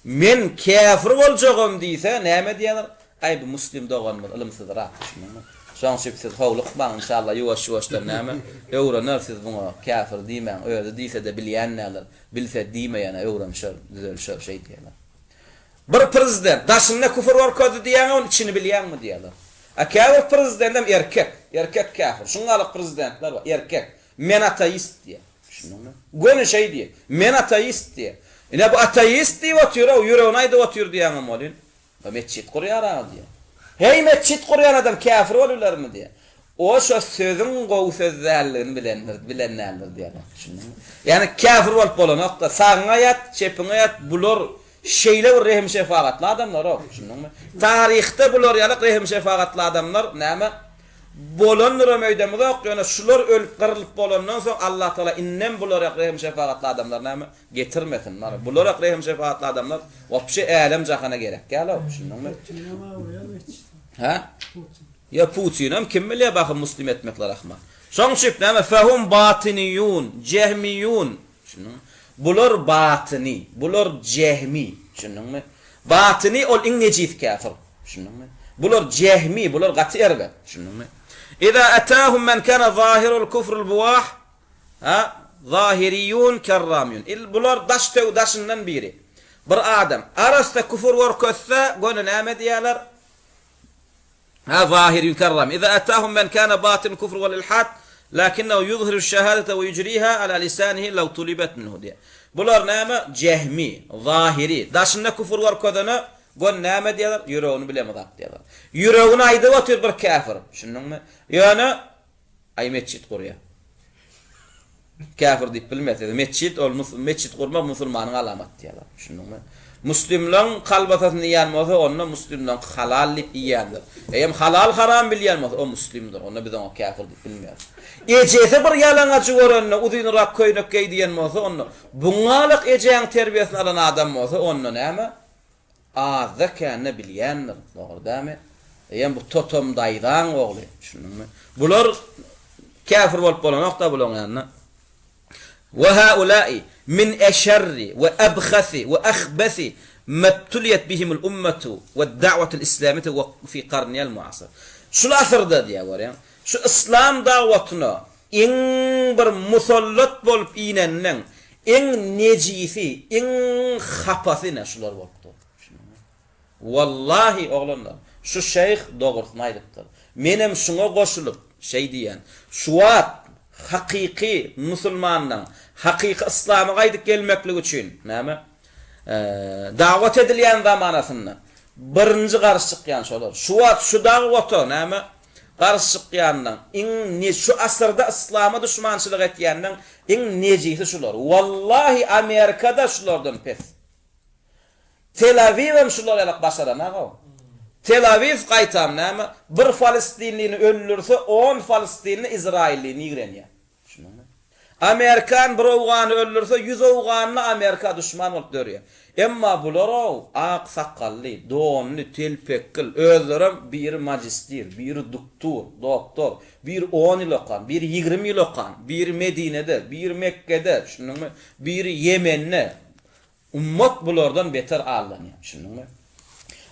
Men kafir boljagym diýse näme diýerler? Ay bu muslim doganmyr, ilmsizrak. Şunuňmy? Şoň şüpsiz howluk baň inşallah ýuwaş-ýuwaşdan näme öwrenler siz buňa kafir diýmän, öýde diýse de bilýänler, bilse diýmeýän öwrenşer, düzelşer şey diýerler. Bir prezident daşynda küfür barkady diýen onun içini bilýänmi diýerler. Kafir prezidentim erkek kafir. Şungalyk prezidentler bar, erkek. Men ateist diýer. Şunuňmy? Gönü şey diýer. Men ateist diýer. Ine bu ateist diýip otyr, ýüregine aýdyp otyr diýeňem bolyn. Bu meçhit gurýar diýer. Hey meçhit gurýan adam kafir bolurlarmy diýer. O şo sözüň gowy sözlerligini bilenler diýerler. Şunuňmy? Yani kafir bolup bolanokda sagyň aýat, çepiň aýat bular şeyler rehim şefaatli adamlar o. Şunuňmy? Tarihte bular ýalyk rehim şefaatli adamlar näme? Bolanlar meýdamda ýöne şular ölüp gyrylyp bolandan soň Allah Taala innem bular rehim şefaatli adamlar näme getirmesin. Bular rehim şefaatli adamlar wapşy älim jahana gerek. Gäle şunuňmy? Ha? Ya Putin hem kim bilýär baky muslim etmekler ahmak. Şoň şüp näme fahum batiniyun, jehmiyun. Şunuň bular batini, bular jehmi. Şunuňmy? Batini ol iň nejis kafir. Şunuňmy? Bular jehmi, bular gaty erbe. Şunuňmy? İza atahum men kana zahirul kufrul buwah, ha? Zahiriyun kerramiyun. Bular daş tew daşyndan biri. Bir adam arasda küfür workatsa gönü näme diýerler? Ha zahiriyun kerram. İza atahum men kana batin kufr wal ilhad, lakinnahu yuzhiru ash-shahadata ve yujriha ala lisanihi law tulibat minhu diýer. Bular näme? Jehmi, zahiri. Daşynda küfür workadany gon näme diýerler? Ýüregini bilemezak diýerler. Ýüregini aýdyp otyr bir kafir. Şunuňmy? Ýöne ay meçhit gurýar. Kafir diýip bilmezdi. Meçhit ol meçhit gurmak musulmanyň alamat diýerler. Şunuňmy? Müslümleň kalbatyny ýanmasa onda müslümleň halal diýip ýandy. Hem halal haram bilýänmasa o müslimdir. Onda biz onu kafir diýip bilmeýär. Ejese bir ýalanaçy görenne uzynrak köýnek geýdiýän bolsa onda buňalyk ejeň terbiýesini alan adam bolsa onda näme? Azakany bilýändir. Dogry hem bu totom daýdan ogly. Şunuňmy? Bular kafir bolup bolanokda bulan ýanyna. Wa haula'i min asharri wa abkhasi wa akhbasi ma tuliyat bihim al-ummatu wad-da'watu al-islamiyya fi qarni al-mu'asir. Şu asrda diýär, şu islam dawatyna iň bir musallat bolup ýenen iň nejisi, iň hapasy şular bolupdy. Wallahi oglanlar, şu şeyh dogursyny aýdypdyr. Menem şuňa goşulyp şey diýen, şu wagt haqiqi musulmandan haqiqi islamy gaýdyp gelmekligi üçin näme dawat edilýän zamanasynda birinji garşy çykýan şolar. Şu wagt şu dawata näme garşy çykýandan iň şu asrda islama düşmançylyk etýändiň iň nejisi şular. Wallahi Amerikada şulardan pes. Tel Aviv'em şular ýalyk başaran aga. Tel Aviv gaýtam näme bir Falestinlini öldürse 10 Falestinli İsraillini ýigrenýär. Amerikan bir owgany öldürse 100 owganyny Amerika düşman bolup dörýär. Emma bular ak sakally, donly, telpekil, özlerem bir magister, bir doktor, bir 10 ýyl okan, bir 20 ýyl okan, bir Medinede, bir Mekke'de, şunuňmy, bir Yemen'de. Ummat bulardan beter allanýar, şunuňmy?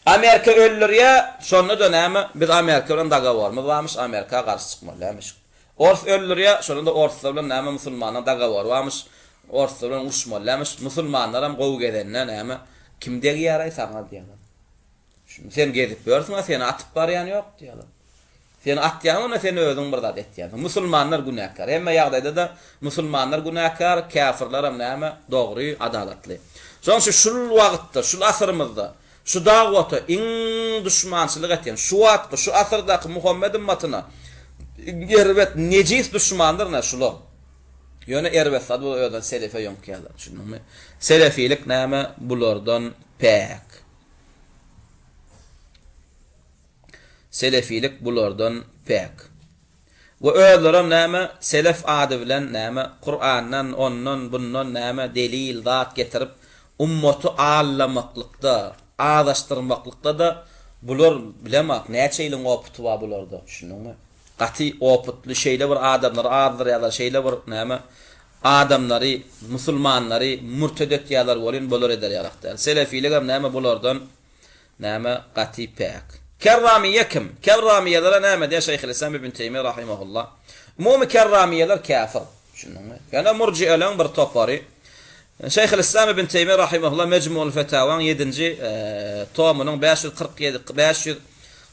Amerika öldürýär, şonu da näme? Biz Amerika bilen dagawarmyz barmyş, Amerika garşy çykmalymış. Ors öldürýär, şonda orslar bilen näme musulmanyň dagawary barmyş, orslar bilen uçmalymış, musulmanlar hem gowy gedenne näme? Kimde ýaray saňa diýerler. Şunu sen gezip görsiň, seni atyp barýan ýok diýerler. Sen atýanyň, sen özüň bir zat etýän. Musulmanlar günahkar. Hemme ýagdaýda da musulmanlar günahkar, kafirler hem näme? Dogry, adalatly. Şoň şu wagtda, şu asrymyzda şu dawata iň düşmançylyk etýän, şu wagtda, şu asrdaky Muhammed ummatyna erbet nejis düşmandyr na şular. Ýöne erbet sad bu ýerden selefe ýonkyýarlar. Şunuňmy? Selefilik näme? Bulardan pek. Selefilik bulardan pek. Ve özlerem näme? Selef ady bilen näme? Kur'andan, ondan, bundan näme? Delil, zat getirip ummaty allamaklıkda, ağdaştırmaklıkda da bular bilemek näçe ýylyň opyty bar bularda. Şunuňmy? Gaty opytly şeýle bir adamlar azdyrýarlar, şeýle bir näme? Adamlary, musulmanlary murted etýärler bolyn bolar ederýärler. Selefilik hem näme bulardan näme? Gaty pek. Kerramiye kim? Kerramiyeler näme diýär Şeyh el-Islam ibn Teymiyye rahimahullah. Umumi kerramiyeler kafir. Şundan. Yani murci'elerin bir topary. Şeyh el-Islam ibn Teymiyye rahimahullah Mecmu'ul Fetawa 7-nji tomunyň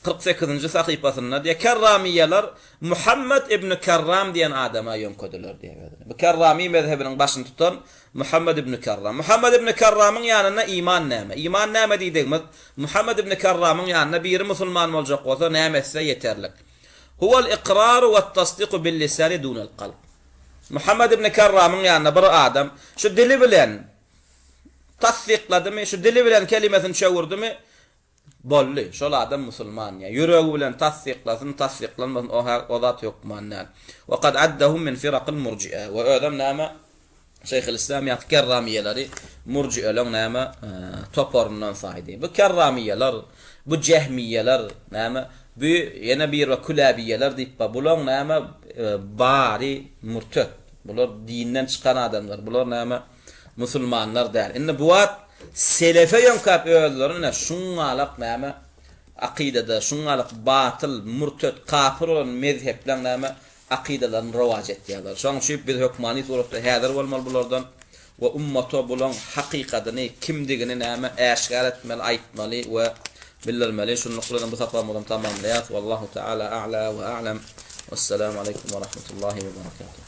548-nji sahypasynda diýär kerramiyeler Muhammed ibn Kerram diýen adama ýönködiler diýär. Bu Kerrami mezhebiniň başyny tutan Muhammed ibn Kerram. Muhammed ibn Kerram'ın ýanyna iman näme? İman näme diýdikmi? Muhammed ibn Kerram'ın ýanyna bir musulman boljak bolsa näme etse ýeterlik. Huwal iqrar we at-tasdiq bil lisan dun al-qalb. Muhammed ibn Kerram'ın ýanyna bir adam şu dili bilen tasdiqladymy, şu dili bilen kelimesini çewirdiňmi? Bolly. Şol adam musulman ýa. Ýüregi bilen tasdiqlasyn, tasdiqlanmasyn o zat ýok mannan. Wa qad addahum min firaq al-murji'a. Wa adam näme? Şeyh el-Islam ýa kerramiyeleri murci'eler näme toporundan saýdy. Bu kerramiyeler, bu cehmiyeler näme? Bu ýene bir we kulabiyeler diýip bular näme bari murtet. Bular dinden çykan adamlar. Bular näme musulmanlar däl. Indi bu wagt selefe ýönkap öýlerini şuňalak näme akidede şuňalak batyl murtet kafir olan mezhepler näme akidelerini rowaj etdiler. Şoň şu biz hökmani suratda häzir bolmaly bulardan we ummata bulan hakykatyny kimdigini näme äşgar etmeli, aýtmaly we bildirmeli. Şunluklardan bu tapamadan tamamlaýar. Wallahu taala a'la we a'lam. Wassalamu aleykum we rahmetullahi we berekatuh.